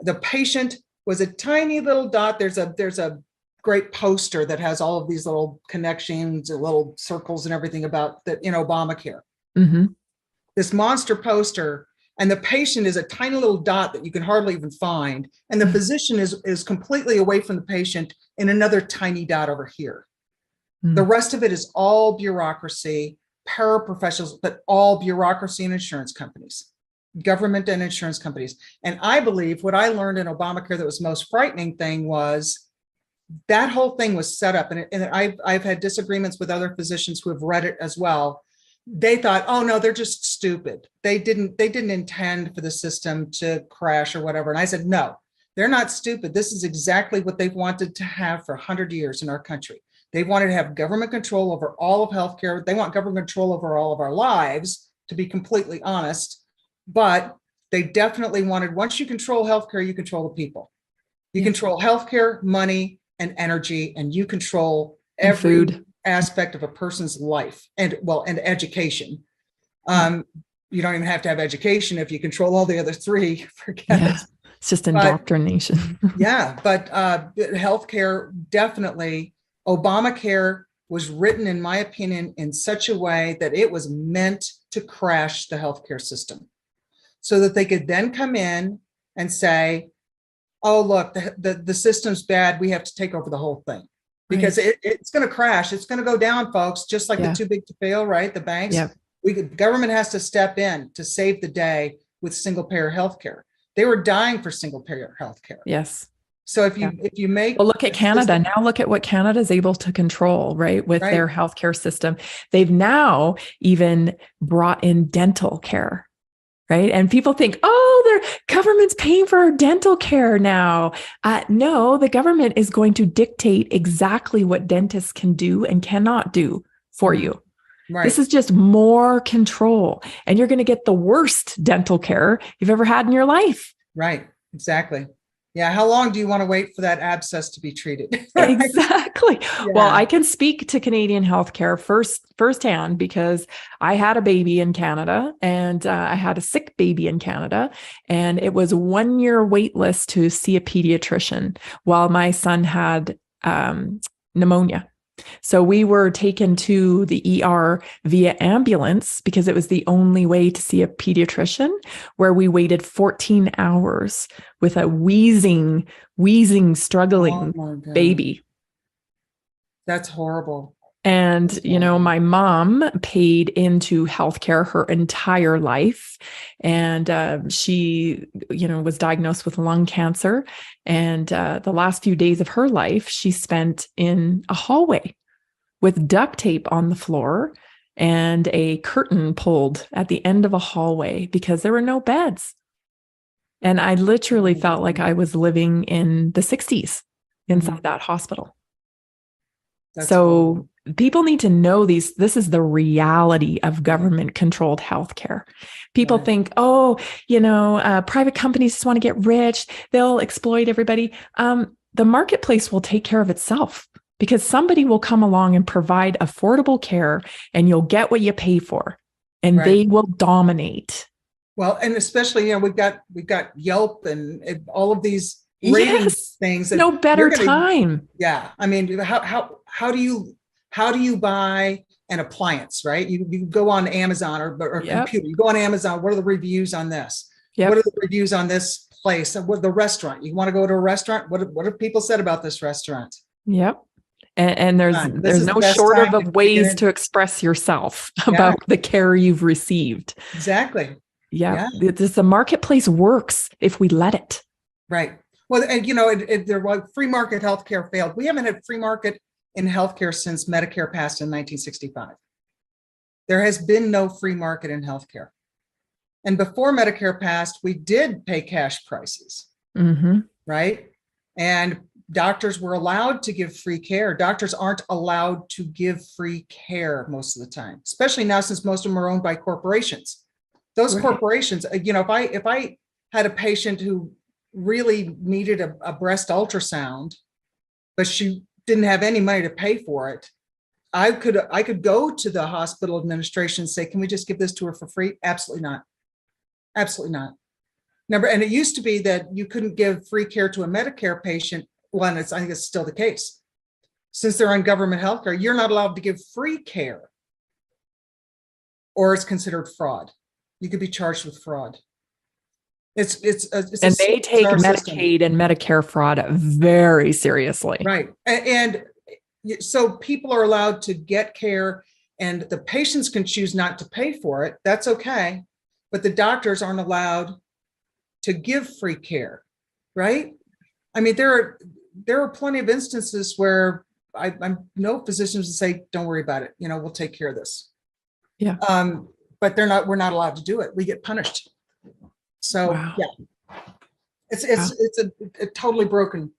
The patient was a tiny little dot. There's a great poster that has all of these little connections and little circles and everything about that in Obamacare. Mm-hmm. This monster poster And the patient is a tiny little dot that you can hardly even find. And the physician is completely away from the patient in another tiny dot over here. The rest of it is all bureaucracy, paraprofessionals, but all bureaucracy and insurance companies, government and insurance companies. And I believe what I learned in Obamacare that was the most frightening thing was that whole thing was set up. And I've had disagreements with other physicians who have read it as well. They thought, oh no, they're just stupid. They didn't intend for the system to crash or whatever. And I said, no, they're not stupid. This is exactly what they've wanted to have for 100 years in our country. They wanted to have government control over all of healthcare. They want government control over all of our lives, to be completely honest. But they definitely wanted, once you control healthcare, you control the people. You control healthcare, money, and energy, and you control every food aspect of a person's life and education. You don't even have to have education if you control all the other three. Forget it. It's just indoctrination. But healthcare definitely. Obamacare was written, in my opinion, in such a way that it was meant to crash the healthcare system, so that they could then come in and say, "Oh, look, the system's bad. We have to take over the whole thing." Because it's going to crash. It's going to go down, folks, just like the too big to fail, right? The banks, government has to step in to save the day with single payer healthcare. They were dying for single payer healthcare. Yes. So if you make, well, look at Canada now. Look at what Canada is able to control, right, with their healthcare system. They've now even brought in dental care. Right. And people think, oh, their government's paying for dental care now. No, the government is going to dictate exactly what dentists can do and cannot do for you. Right. This is just more control. And you're going to get the worst dental care you've ever had in your life. Right. Exactly. Yeah. How long do you want to wait for that abscess to be treated? Exactly. Yeah. Well, I can speak to Canadian healthcare firsthand because I had a baby in Canada and I had a sick baby in Canada, and it was 1 year wait list to see a pediatrician while my son had pneumonia. So we were taken to the ER via ambulance because it was the only way to see a pediatrician, where we waited 14 hours with a wheezing, struggling baby. That's horrible. And, you know, my mom paid into healthcare her entire life. And she, you know, was diagnosed with lung cancer. And the last few days of her life, she spent in a hallway with duct tape on the floor and a curtain pulled at the end of a hallway because there were no beds. And I literally felt like I was living in the 60s inside that hospital. That's so cool. People need to know this is the reality of government controlled healthcare. People think, oh, you know, private companies just want to get rich. They'll exploit everybody. The marketplace will take care of itself because somebody will come along and provide affordable care and you'll get what you pay for, and they will dominate. Well, and especially, you know, we've got Yelp and all of these ratings things. No better time. Yeah. I mean, how do you buy an appliance, right? You go on Amazon or computer, you go on Amazon. What are the reviews on this? What are the reviews on this place? And what the restaurant, you want to go to a restaurant? What have people said about this restaurant? Yep. And there's no shortage of ways to express yourself about the care you've received. Exactly. Yeah. The marketplace works if we let it. Right. Well, and you know, free market healthcare failed. We haven't had free market in healthcare since Medicare passed in 1965. There has been no free market in healthcare. And before Medicare passed, we did pay cash prices, right? And doctors were allowed to give free care. Doctors aren't allowed to give free care most of the time, especially now since most of them are owned by corporations. Those corporations, you know, if I had a patient who really needed a breast ultrasound, but she didn't have any money to pay for it, I could go to the hospital administration and say, can we just give this to her for free? Absolutely not. Absolutely not. Never. And it used to be that you couldn't give free care to a Medicare patient. Well, I think it's still the case. Since they're on government health care, you're not allowed to give free care, or it's considered fraud. You could be charged with fraud. And they take bizarre Medicaid system. and Medicare fraud very seriously. Right. And so people are allowed to get care, and the patients can choose not to pay for it. That's okay. But the doctors aren't allowed to give free care. Right. I mean, there are plenty of instances where I know physicians would say, don't worry about it. We'll take care of this. Yeah. But we're not allowed to do it. We get punished. So Wow. yeah, it's a totally broken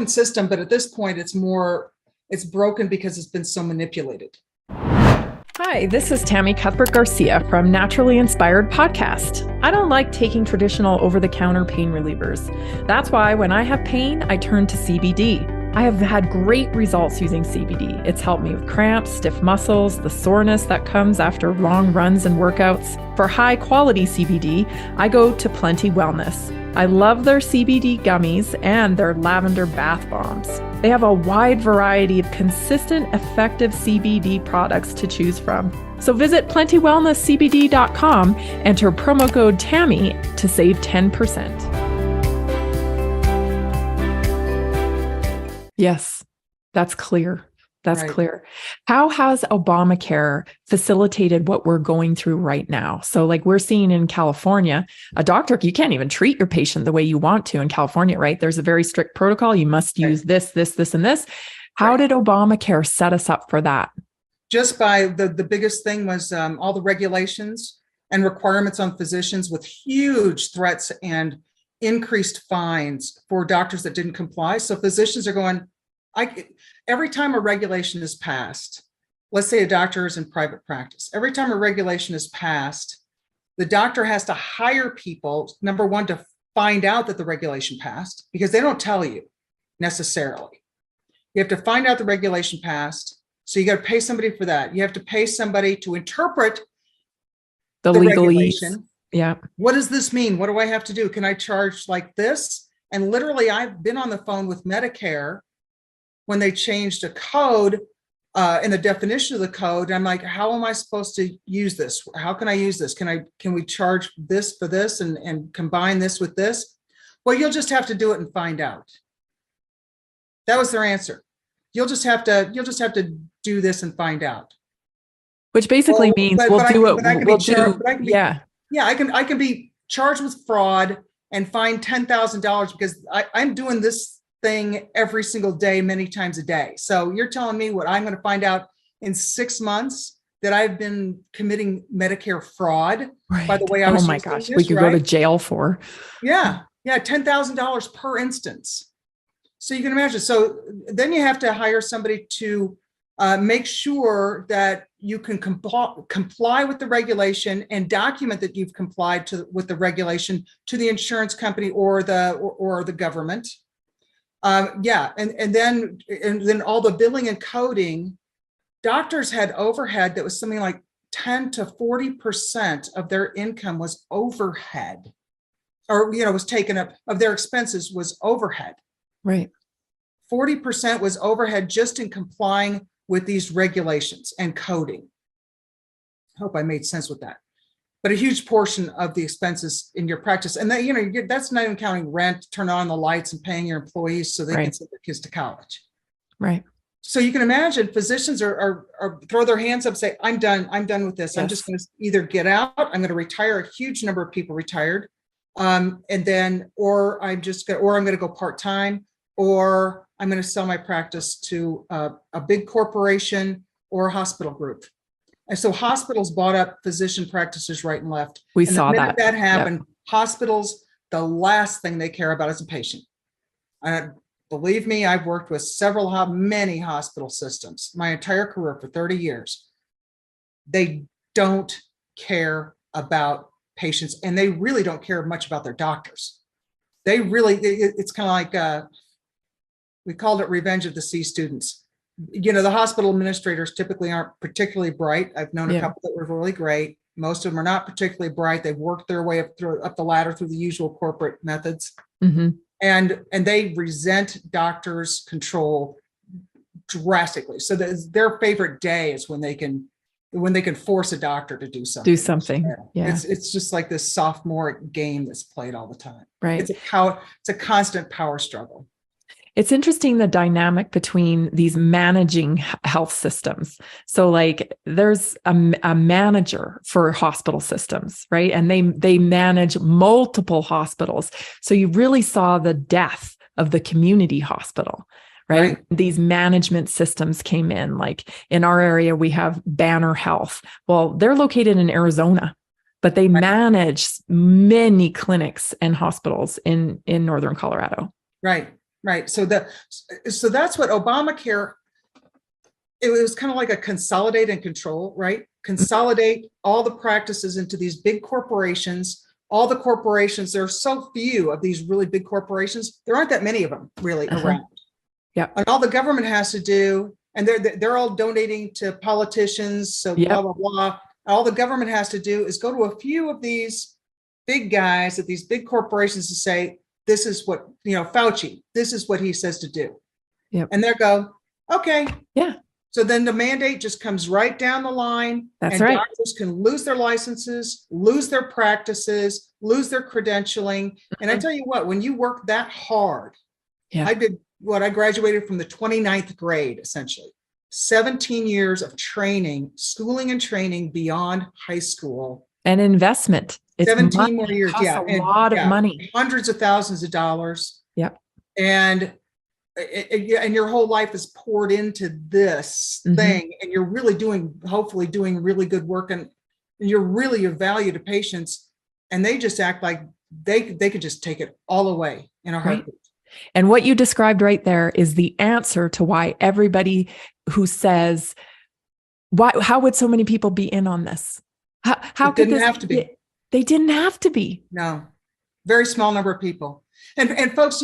system. But at this point, it's broken because it's been so manipulated. Hi, this is Tammy Cuthbert Garcia from Naturally Inspired Podcast. I don't like taking traditional over-the-counter pain relievers. That's why when I have pain, I turn to CBD. I have had great results using CBD. It's helped me with cramps, stiff muscles, the soreness that comes after long runs and workouts. For high-quality CBD, I go to Plenty Wellness. I love their CBD gummies and their lavender bath bombs. They have a wide variety of consistent, effective CBD products to choose from. So visit plentywellnesscbd.com, enter promo code TAMMY to save 10%. Yes, that's clear. That's Right. clear. How has Obamacare facilitated what we're going through right now? So like we're seeing in California, a doctor, you can't even treat your patient the way you want to in California, right? There's a very strict protocol. You must use this, and this. How did Obamacare set us up for that? Just by the biggest thing was all the regulations and requirements on physicians with huge threats and increased fines for doctors that didn't comply. So physicians are going, every time a regulation is passed, let's say a doctor is in private practice, every time a regulation is passed, the doctor has to hire people, number one, to find out that the regulation passed, because they don't tell you necessarily. You have to find out the regulation passed. So you got to pay somebody for that. You have to pay somebody to interpret the regulation. Yeah. What does this mean? What do I have to do? Can I charge like this? And literally, I've been on the phone with Medicare when they changed a code in the definition of the code. I'm like, how am I supposed to use this? How can I use this? Can we charge this for this and combine this with this? Well, you'll just have to do it and find out. That was their answer. You'll just have to do this and find out. Which basically means we'll do what we'll do. Yeah. Yeah, I can be charged with fraud and fined $10,000 because I'm doing this thing every single day, many times a day. So you're telling me what I'm going to find out in 6 months, that I've been committing Medicare fraud by the way I was. Oh my gosh, we could go to jail for. Yeah, $10,000 per instance. So you can imagine. So then you have to hire somebody to make sure that you can comply with the regulation and document that you've complied with the regulation to the insurance company or the government. And then all the billing and coding. Doctors had overhead that was something like 10 to 40% of their income was overhead, or was taken up of their expenses was overhead. Right. 40% was overhead just in complying with these regulations and coding. I hope I made sense with that. But a huge portion of the expenses in your practice, and that that's not even counting rent, turn on the lights, and paying your employees so they can send their kids to college. Right. So you can imagine physicians are throw their hands up, say, I'm done with this. Yes. I'm just going to either get out, I'm going to retire. A huge number of people retired, or I'm going to go part-time, or I'm going to sell my practice to a big corporation or a hospital group. And so hospitals bought up physician practices right and left. We saw that. That happened. Yep. Hospitals, the last thing they care about is a patient. Believe me, I've worked with many hospital systems my entire career for 30 years. They don't care about patients, and they really don't care much about their doctors. It's kind of like, we called it Revenge of the C students. The hospital administrators typically aren't particularly bright. I've known a couple that were really great. Most of them are not particularly bright. They've worked their way up the ladder through the usual corporate methods. Mm-hmm. And they resent doctors' control drastically. So their favorite day is when they can when they can force a doctor to do something. Do something. Yeah. It's just like this sophomore game that's played all the time. Right. It's a constant power struggle. It's interesting, the dynamic between these managing health systems. So like there's a manager for hospital systems, right? And they manage multiple hospitals. So you really saw the death of the community hospital, right? These management systems came in. Like in our area, we have Banner Health. Well, they're located in Arizona, but they manage many clinics and hospitals in Northern Colorado. Right. So that's what Obamacare, it was kind of like a consolidate and control, right? Consolidate all the practices into these big corporations. All the corporations, there are so few of these really big corporations. There aren't that many of them really around. Yeah. And all the government has to do, and they're all donating to politicians. So blah, blah, blah. All the government has to do is go to a few of these big guys at these big corporations to say, this is what, Fauci, this is what he says to do. Yep. And they go, okay. Yeah. So then the mandate just comes right down the line. That's right. Doctors can lose their licenses, lose their practices, lose their credentialing. And I tell you what, when you work that hard, I graduated from the 29th grade, essentially. 17 years of training, schooling and training beyond high school. An investment. It's 17 money. more years. A lot of money. Hundreds of thousands of dollars. Yep. And your whole life is poured into this thing, and you're really hopefully doing really good work, and you're really of value to patients, and they just act like they could just take it all away in a heartbeat. And what you described right there is the answer to why everybody who says, how would so many people be in on this? How could this have to be? They didn't have to be. No, very small number of people. And folks,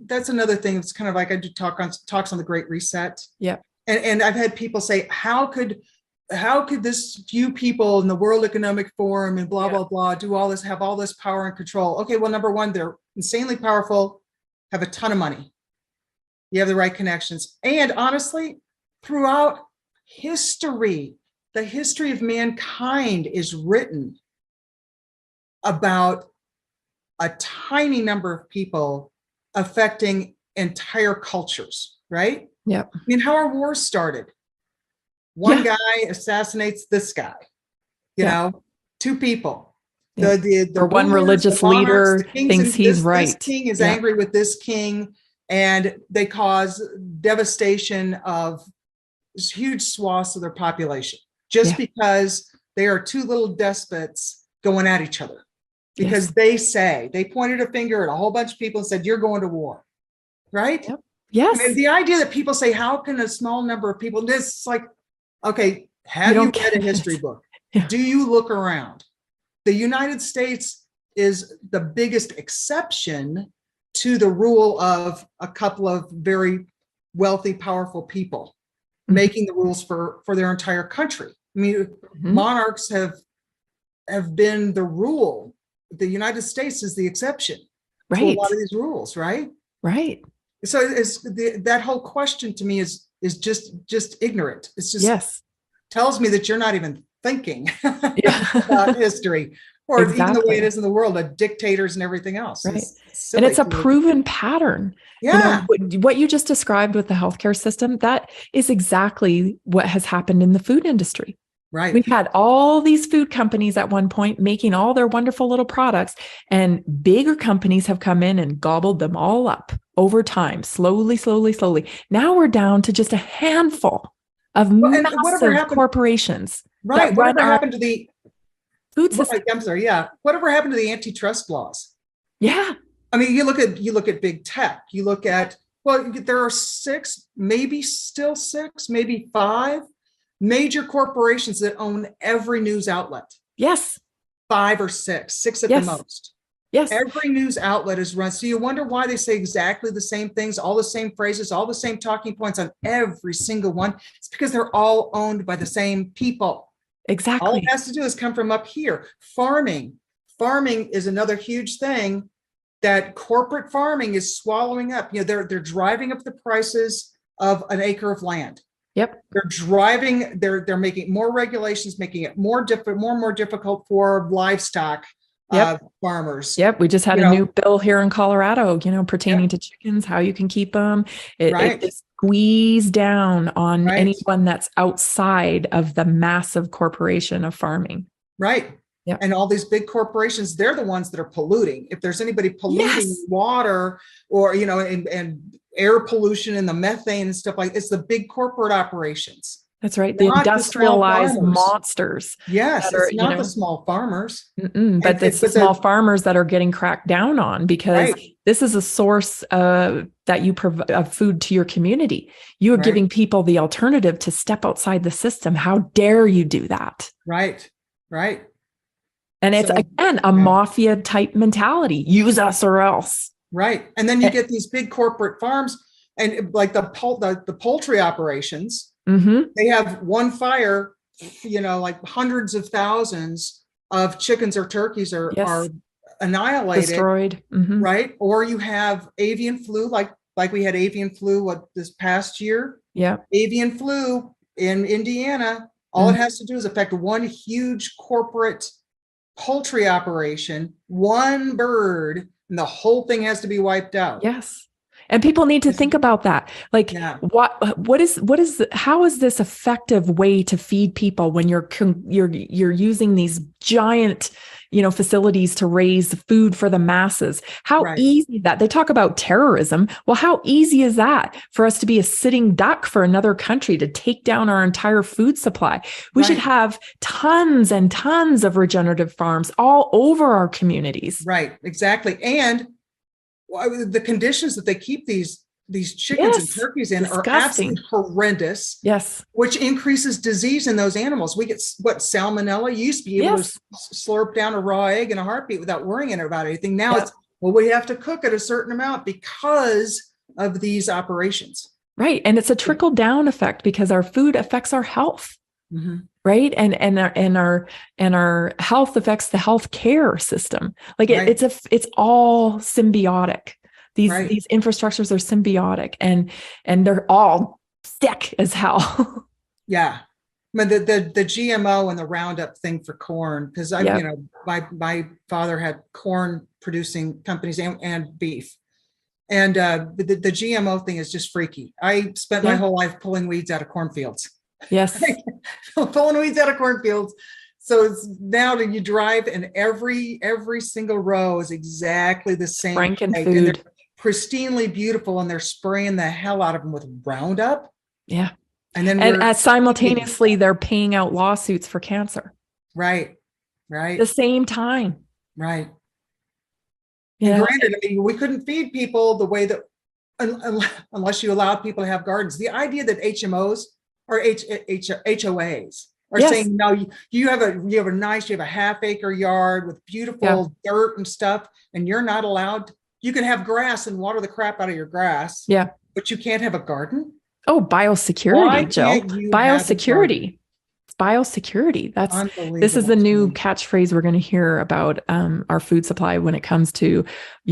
that's another thing. It's kind of like I do talks on the Great Reset. Yeah. And I've had people say, how could this few people in the World Economic Forum and blah, blah, blah, do all this, have all this power and control? Okay, well, number one, they're insanely powerful, have a ton of money. You have the right connections. And honestly, throughout history, the history of mankind is written about a tiny number of people affecting entire cultures, right? Yeah. I mean, how are wars started? One guy assassinates this guy, two people. The or one rulers, religious leader thinks he's right. This king is angry with this king, and they cause devastation of huge swaths of their population just because they are two little despots going at each other. Because they pointed a finger at a whole bunch of people and said, you're going to war, right? Yep. Yes. I mean, the idea that people say, how can a small number of people, this like, okay, have you read a history book? Yeah. Do you look around? The United States is the biggest exception to the rule of a couple of very wealthy, powerful people making the rules for their entire country. I mean, monarchs have been the rule. The United States is the exception to a lot of these rules, right? Right. So that whole question to me is just ignorant. It's just tells me that you're not even thinking about history, or even the way it is in the world, of dictators and everything else. Right. And it's a proven pattern. Yeah. What you just described with the healthcare system, that is exactly what has happened in the food industry. Right. We've had all these food companies at one point making all their wonderful little products, and bigger companies have come in and gobbled them all up over time, slowly. Now we're down to just a handful of massive corporations. Right. Whatever happened to the food system? I'm sorry. Yeah. Whatever happened to the antitrust laws? Yeah. I mean, you look at big tech. You look at, there are maybe 5 major corporations that own every news outlet. Yes. 5 or 6 at the most. Yes. Every news outlet is run. So you wonder why they say exactly the same things, all the same phrases, all the same talking points on every single one. It's because they're all owned by the same people. Exactly. All it has to do is come from up here. Farming is another huge thing that corporate farming is swallowing up. They're driving up the prices of an acre of land. Yep. They're making more regulations, making it more and more difficult for livestock farmers. Yep. We just had a new bill here in Colorado, pertaining to chickens, how you can keep them. It just squeeze down on anyone that's outside of the massive corporation of farming. Right. Yep. And all these big corporations, they're the ones that are polluting. If there's anybody polluting water or, and air pollution and the methane and stuff it's the big corporate operations. That's right. The industrialized monsters. Yes. It's not the small farmers. But it's the small farmers that are getting cracked down on, because this is a source of food to your community. You are giving people the alternative to step outside the system. How dare you do that? Right. And it's, again, a mafia type mentality. Use us or else. Right. And then you get these big corporate farms and like the poultry operations. They have one fire, like hundreds of thousands of chickens or turkeys are annihilated. Destroyed. Right. Or you have avian flu, like we had avian flu this past year. Yeah. Avian flu in Indiana. All it has to do is affect one huge corporate poultry operation, one bird, and the whole thing has to be wiped out. Yes. And people need to think about that. Like, how is this effective way to feed people when you're using these giant, facilities to raise food for the masses? How easy that they talk about terrorism. Well, how easy is that for us to be a sitting duck for another country to take down our entire food supply? We should have tons and tons of regenerative farms all over our communities. Right. Exactly. And the conditions that they keep these chickens and turkeys in are absolutely horrendous. Yes. Which increases disease in those animals. We get salmonella. You used to be able to slurp down a raw egg in a heartbeat without worrying about anything. Now it's, we have to cook at a certain amount because of these operations. Right. And it's a trickle down effect because our food affects our health. Right. And our health affects the healthcare system. Like it's all symbiotic. These infrastructures are symbiotic and they're all sick as hell. Yeah. I mean, the GMO and the Roundup thing for corn, because my father had corn producing companies and beef. And the GMO thing is just freaky. I spent my whole life pulling weeds out of cornfields. Yes. Pulling weeds out of cornfields. So it's now that you drive and every single row is exactly the same. Franken food. And they're pristinely beautiful and they're spraying the hell out of them with Roundup. Yeah. And simultaneously they're paying out lawsuits for cancer. Right. The same time. Right. Yeah. And granted, I mean, we couldn't feed people the way that unless you allowed people to have gardens. The idea that HMOs or HOAs are saying, no, you have a half-acre yard with beautiful dirt and stuff, and you're not allowed. You can have grass and water the crap out of your grass. Yeah. But you can't have a garden. Oh, biosecurity, Jill. Biosecurity. It's biosecurity. This is the new catchphrase we're going to hear about our food supply when it comes to,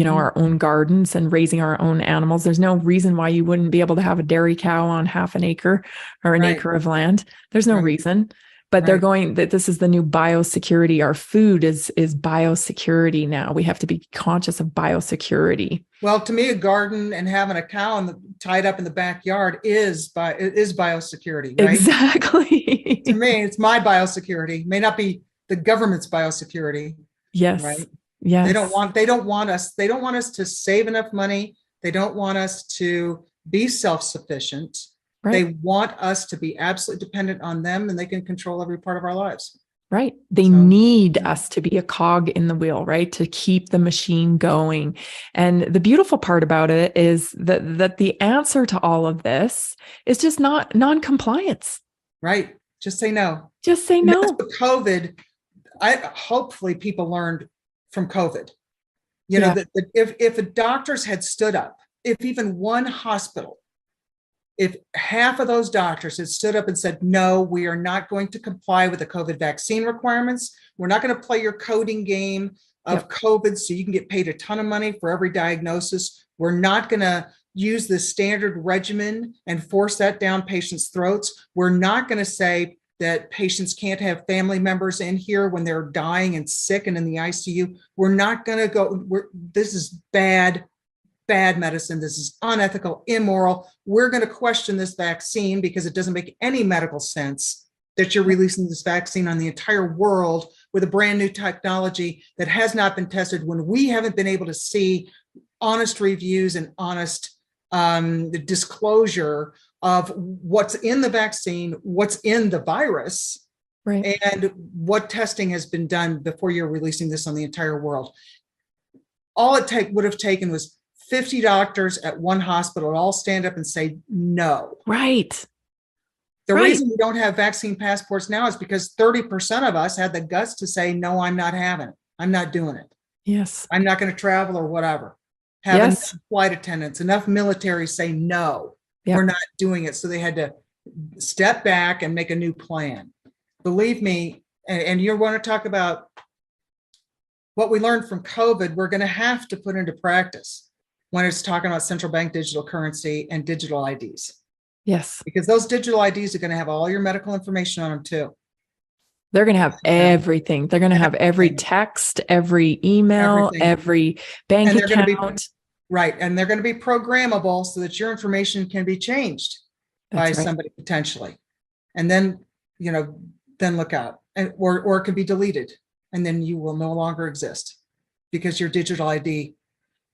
our own gardens and raising our own animals. There's no reason why you wouldn't be able to have a dairy cow on half an acre or an acre of land. There's no reason. But they're going that this is the new biosecurity. Our food is biosecurity now. We have to be conscious of biosecurity. Well, to me, a garden and having a cow tied up in the backyard is biosecurity, right? Exactly. To me, it's my biosecurity. It may not be the government's biosecurity. Yes. Right. Yes. They don't want us to save enough money. They don't want us to be self-sufficient. Right. They want us to be absolutely dependent on them, and they can control every part of our lives. Right. They need us to be a cog in the wheel, right? To keep the machine going. And the beautiful part about it is that the answer to all of this is just not non-compliance. Right. Just say no. Just say no. That's what COVID, hopefully people learned from COVID. That if the doctors had stood up, if even one hospital, if half of those doctors had stood up and said, no, we are not going to comply with the COVID vaccine requirements. We're not going to play your coding game of COVID so you can get paid a ton of money for every diagnosis. We're not going to use the standard regimen and force that down patients' throats. We're not going to say that patients can't have family members in here when they're dying and sick and in the ICU. We're not going to go, this is bad medicine. This is unethical, immoral. We're going to question this vaccine because it doesn't make any medical sense that you're releasing this vaccine on the entire world with a brand new technology that has not been tested when we haven't been able to see honest reviews and honest the disclosure of what's in the vaccine, what's in the virus, Right. and what testing has been done before you're releasing this on the entire world. All it would have taken was 50 doctors at one hospital all stand up and say no. Right. The Right. reason we don't have vaccine passports now is because 30% of us had the guts to say, no, I'm not having it. I'm not doing it. Yes. I'm not going to travel or whatever. Have Yes. enough flight attendants, enough military say no, Yep. we're not doing it. So they had to step back and make a new plan. Believe me, and you want to talk about what we learned from COVID, we're going to have to put into practice when it's talking about central bank digital currency and digital IDs. Yes. Because those digital IDs are going to have all your medical information on them too. They're going to have everything. They're going to have every Everything. text, every email, Everything. every bank And they're going to be account. right. And they're going to be programmable so that your information can be changed by That's right. somebody potentially. And then, then look out. And or it could be deleted. And then you will no longer exist because your digital ID,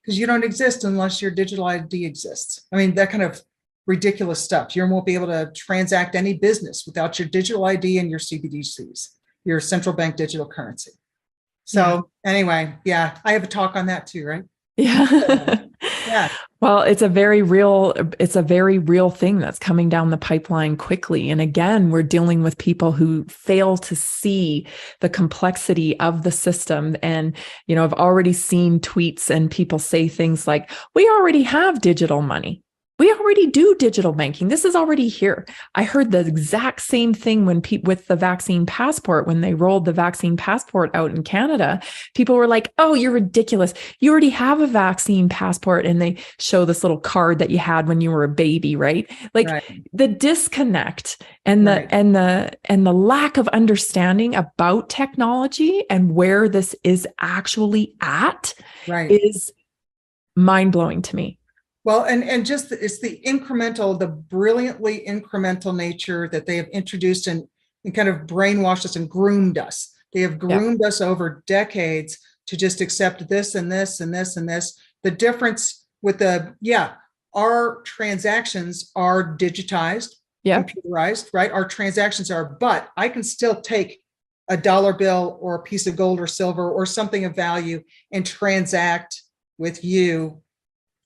because you don't exist unless your digital ID exists. I mean, that kind of ridiculous stuff. You won't be able to transact any business without your digital ID and your CBDCs, your central bank digital currency. So anyway, I have a talk on that too, right? Yeah. Yeah. Well, it's a very real thing that's coming down the pipeline quickly. And again, we're dealing with people who fail to see the complexity of the system. And, I've already seen tweets and people say things like, we already have digital money. We already do digital banking. This is already here. I heard the exact same thing when with the vaccine passport, when they rolled the vaccine passport out in Canada, people were like, oh, you're ridiculous. You already have a vaccine passport. And they show this little card that you had when you were a baby, right? Like the disconnect and the lack of understanding about technology and where this is actually at is mind-blowing to me. Well, and just it's the brilliantly incremental nature that they have introduced and kind of brainwashed us and groomed us. They have groomed us over decades to just accept this and this and this and this. The difference with our transactions are digitized, computerized, right? Our transactions are, but I can still take a dollar bill or a piece of gold or silver or something of value and transact with you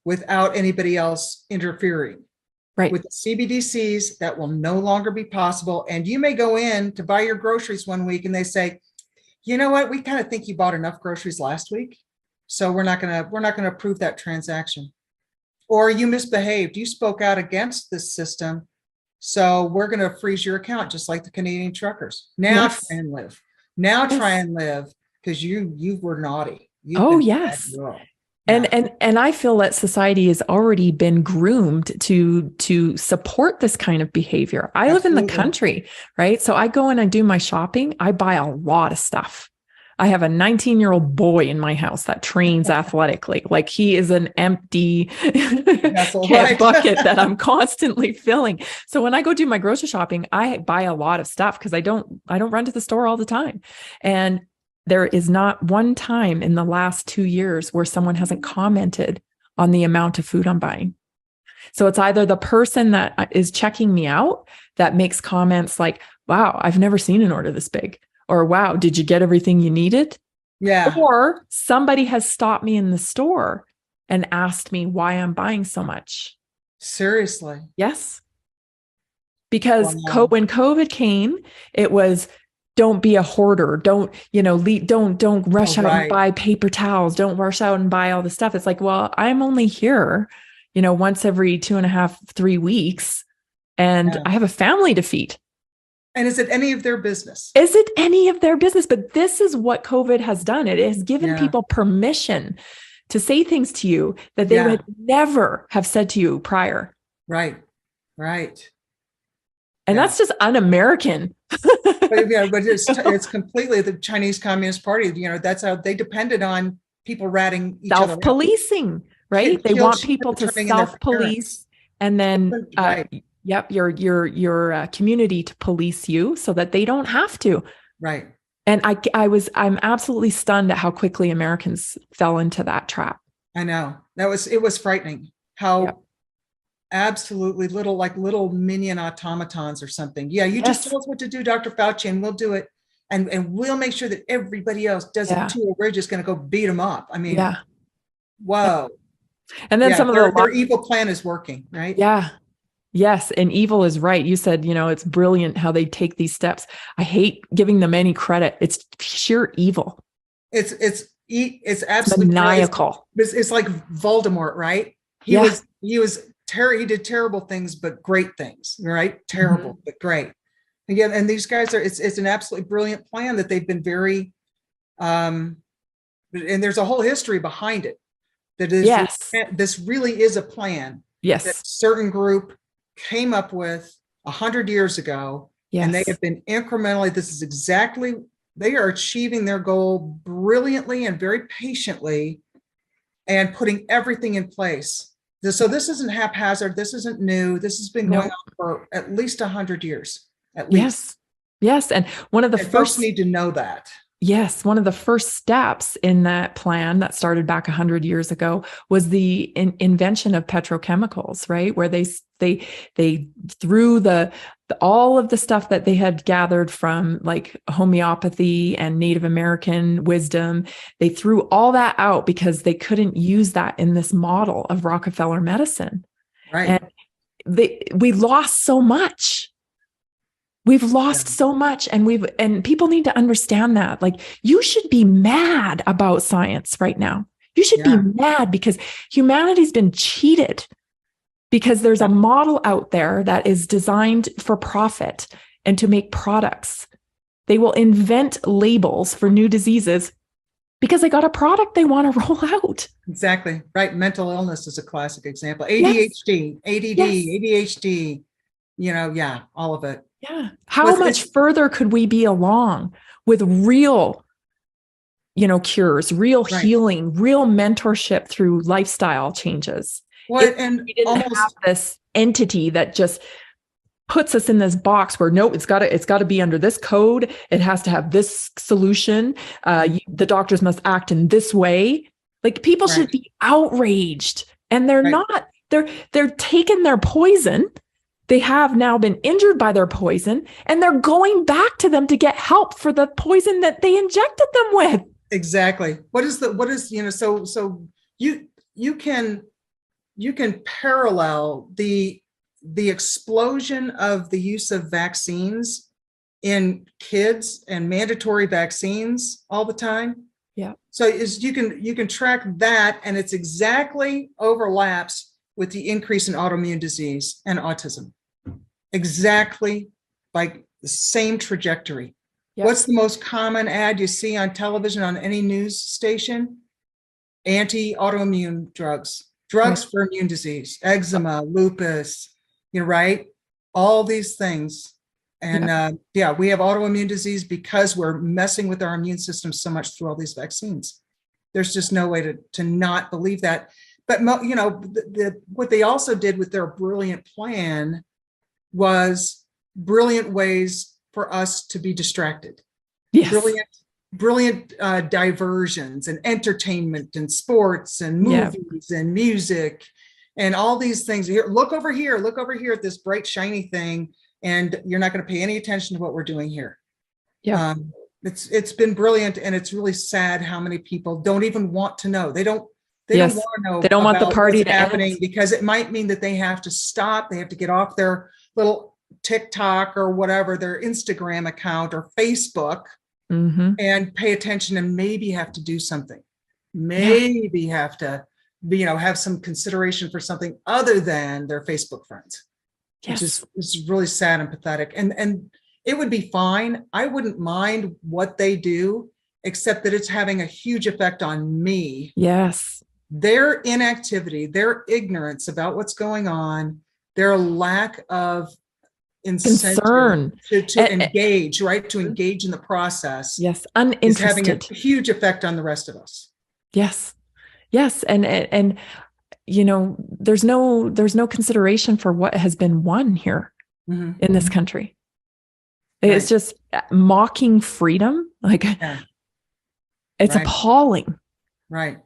without anybody else interfering. Right. With the CBDCs, that will no longer be possible. And you may go in to buy your groceries one week and they say, you know what, we kind of think you bought enough groceries last week, so we're not gonna approve that transaction. Or you misbehaved, you spoke out against this system, so we're gonna freeze your account, just like the Canadian truckers. Now try and live. Now try and live because you were naughty. Yes. And I feel that society has already been groomed to support this kind of behavior. I live in the country, right? So I go in and do my shopping. I buy a lot of stuff. I have a 19-year-old boy in my house that trains athletically. Like he is an empty bucket that I'm constantly filling. So when I go do my grocery shopping, I buy a lot of stuff because I don't run to the store all the time. And there is not one time in the last 2 years where someone hasn't commented on the amount of food I'm buying. So it's either the person that is checking me out that makes comments like, wow, I've never seen an order this big. Or, wow, did you get everything you needed? Yeah. Or somebody has stopped me in the store and asked me why I'm buying so much. Seriously? Yes. Because when COVID came, it was, don't be a hoarder. Don't rush out and buy paper towels. Don't rush out and buy all the stuff. It's like, well, I'm only here, once every 2.5, 3 weeks, and I have a family to feed. And is it any of their business? Is it any of their business? But this is what COVID has done. It has given people permission to say things to you that they would never have said to you prior. Right. And that's just un-American. But it's completely the Chinese Communist Party. That's how they depended on people ratting each other out. Self-policing, right? They want people to self-police, and then your community to police you so that they don't have to. Right. And I'm absolutely stunned at how quickly Americans fell into that trap. I know. It was frightening how absolutely little minion automatons or something. Yeah, you just tell us what to do, Dr. Fauci, and we'll do it. And we'll make sure that everybody else does it too, or we're just going to go beat them up. I mean, whoa. And then their evil plan is working, right? Yeah. Yes. And evil is right. You said, it's brilliant how they take these steps. I hate giving them any credit. It's sheer evil. It's absolutely maniacal. It's like Voldemort, right? He did terrible things, but great things, right? Terrible, but great. Again, and these guys it's an absolutely brilliant plan that they've been very, and there's a whole history behind it. That is, this really is a plan. Yes. That certain group came up with 100 years ago, and they have been incrementally. This is exactly, they are achieving their goal brilliantly and very patiently, and putting everything in place. So this isn't haphazard. This isn't new. This has been going on for at least 100 years. At least. Yes. And one of the first need to know that. Yes. One of the first steps in that plan that started back 100 years ago was the invention of petrochemicals, right? Where they threw all of the stuff that they had gathered from like homeopathy and Native American wisdom. They threw all that out because they couldn't use that in this model of Rockefeller medicine. Right. And we lost so much. We've lost so much, and people need to understand that. Like, you should be mad about science right now. You should be mad because humanity's been cheated, because there's a model out there that is designed for profit and to make products. They will invent labels for new diseases because they got a product they want to roll out. Exactly. Right. Mental illness is a classic example. ADHD, ADD, ADHD, all of it. Yeah. How much further could we be along with real, cures, real healing, real mentorship through lifestyle changes? And we didn't have this entity that just puts us in this box where it's got to be under this code. It has to have this solution. The doctors must act in this way. Like, people should be outraged, and they're not. They're taking their poison. They have now been injured by their poison, and they're going back to them to get help for the poison that they injected them with. Exactly. So you can parallel the explosion of the use of vaccines in kids and mandatory vaccines all the time. Yeah. So you can track that, and it's exactly overlaps with the increase in autoimmune disease and autism. Exactly, like the same trajectory. Yep. What's the most common ad you see on television, on any news station? Anti-autoimmune drugs for immune disease, eczema, lupus, right? All these things. And we have autoimmune disease because we're messing with our immune system so much through all these vaccines. There's just no way to not believe that. But, what they also did with their brilliant plan was brilliant ways for us to be distracted. Yes. Brilliant diversions and entertainment and sports and movies and music and all these things. Look over here at this bright, shiny thing, and you're not going to pay any attention to what we're doing here. Yeah. It's been brilliant, and it's really sad how many people don't even want to know. They don't want to know. They don't want the party to happening, because it might mean that they have to stop. They have to get off their little TikTok or whatever, their Instagram account or Facebook, and pay attention, and maybe have to do something. Maybe have to, have some consideration for something other than their Facebook friends, which is really sad and pathetic. And it would be fine. I wouldn't mind what they do, except that it's having a huge effect on me. Yes. their inactivity, their ignorance about what's going on, their lack of incentive Concern. to engage, right? To engage in the process. Yes. Is having a Uninterested. huge effect on the rest of us. Yes. Yes. And you know, there's no consideration for what has been won here Mhm. in this country. It's Right. just mocking freedom. Like, Yeah. it's Right. appalling. Right.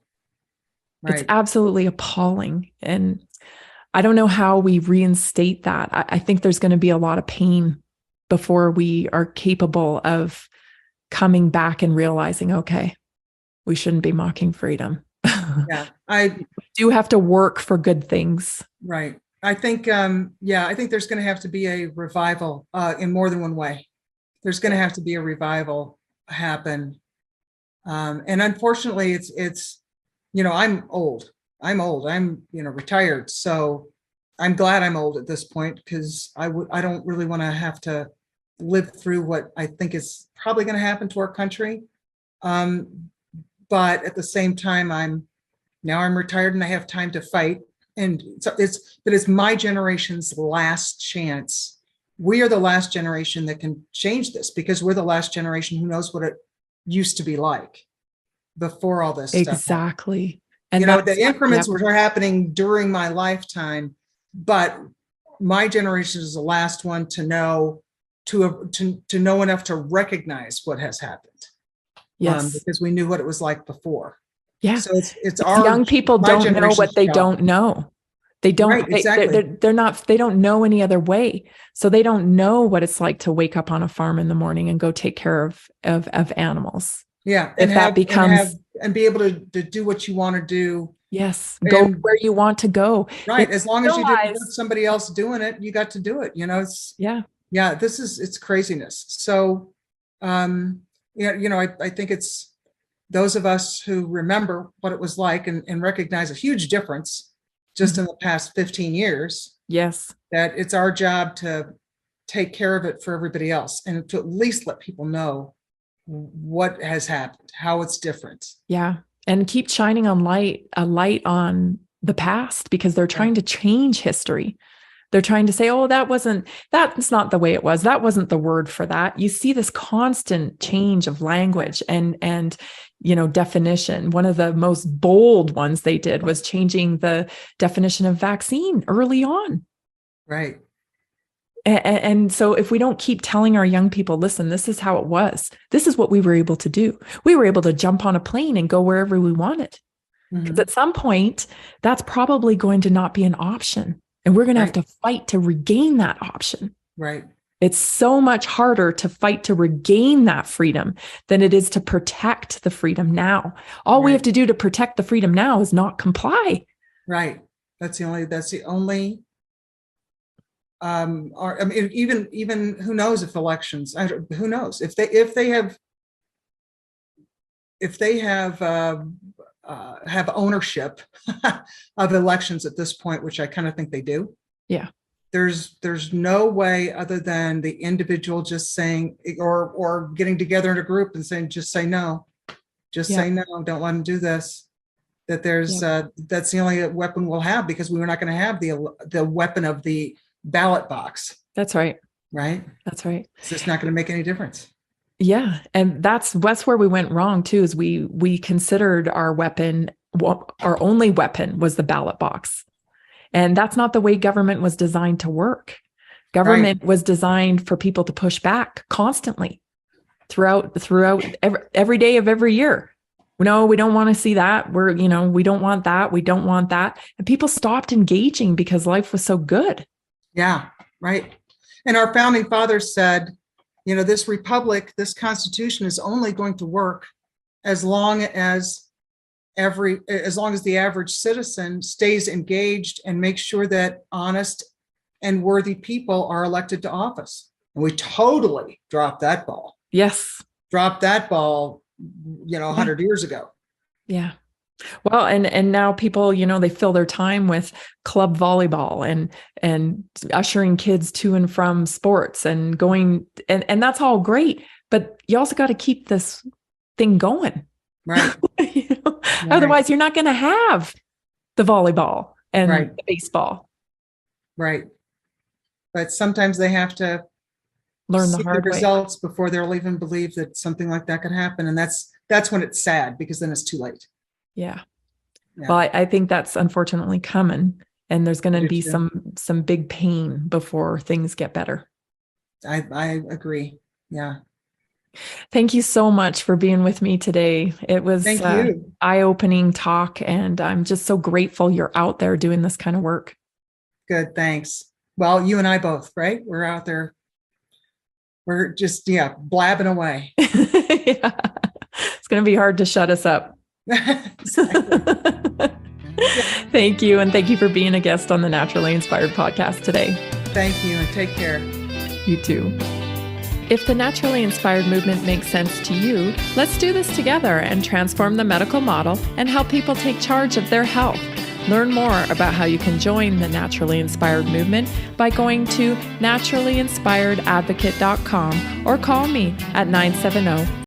It's Right. absolutely appalling. And I don't know how we reinstate that. I think there's going to be a lot of pain before we are capable of coming back and realizing, okay, we shouldn't be mocking freedom. Yeah. I do have to work for good things. Right. I think, I think there's going to have to be a revival in more than one way. There's going to have to be a revival happen. And unfortunately, it's, I'm old. I'm retired. So I'm glad I'm old at this point, because I don't really want to have to live through what I think is probably going to happen to our country. But at the same time, I'm retired and I have time to fight. And so it's my generation's last chance. We are the last generation that can change this, because we're the last generation who knows what it used to be like before all this stuff. Exactly. And the increments were happening during my lifetime, but my generation is the last one to know, to know enough to recognize what has happened. Yes. Because we knew what it was like before. Yeah. So it's our young people don't know what they don't know. They don't, right, exactly. they don't know any other way. So they don't know what it's like to wake up on a farm in the morning and go take care of animals. Yeah. If that becomes, and be able to do what you want to do. Yes. Go where you want to go. Right. As long as you didn't have somebody else doing it, you got to do it. It's craziness. So, I think it's those of us who remember what it was like and recognize a huge difference just in the past 15 years. Yes. That it's our job to take care of it for everybody else, and to at least let people know what has happened, how it's different. Yeah. And keep shining a light on the past, because they're trying to change history. They're trying to say, oh, that's not the way it was. That wasn't the word for that. You see this constant change of language and definition. One of the most bold ones they did was changing the definition of vaccine early on. Right. And so if we don't keep telling our young people, listen, this is how it was. This is what we were able to do. We were able to jump on a plane and go wherever we wanted. Because at some point, that's probably going to not be an option. And we're going to have to fight to regain that option. Right. It's so much harder to fight to regain that freedom than it is to protect the freedom now. All we have to do to protect the freedom now is not comply. Right. That's the only even who knows if elections, who knows if they have ownership of elections at this point, which I kind of think they do. Yeah. There's no way other than the individual just saying, or getting together in a group and saying, just say no, say no, don't let them do this. That that's the only weapon we'll have, because we were not going to have the weapon of the ballot box. That's right. Right. That's right. It's just not going to make any difference. Yeah. And that's where we went wrong too, is we considered our weapon, our only weapon was the ballot box. And that's not the way government was designed to work. Government was designed for people to push back constantly throughout every day of every year. No, we don't want to see that. We don't want that. We don't want that. And people stopped engaging because life was so good. Yeah. Right. And our founding fathers said, this republic, this constitution is only going to work as long as the average citizen stays engaged and makes sure that honest and worthy people are elected to office. And we totally dropped that ball. Yes. Dropped that ball, 100 years ago. Yeah. Well, and now people, they fill their time with club volleyball and ushering kids to and from sports and going, and that's all great, but you also got to keep this thing going. Right. You know? Right. Otherwise, you're not going to have the volleyball and Right. the baseball. Right. But sometimes they have to Learn the see the hard way. results before they'll even believe that something like that could happen. And that's when it's sad, because then it's too late. Yeah. Yeah. Well, I think that's unfortunately coming, and there's going I to do be too. some big pain before things get better. I agree. Yeah. Thank you so much for being with me today. It was Thank you. eye-opening talk, and I'm just so grateful you're out there doing this kind of work. Good. Thanks. Well, you and I both, right? We're out there. We're just, blabbing away. Yeah. It's going to be hard to shut us up. Exactly. Thank you. And thank you for being a guest on the Naturally Inspired podcast today. Thank you, and take care. You too. If the Naturally Inspired movement makes sense to you, let's do this together and transform the medical model and help people take charge of their health. Learn more about how you can join the Naturally Inspired movement by going to naturallyinspiredadvocate.com or call me at 970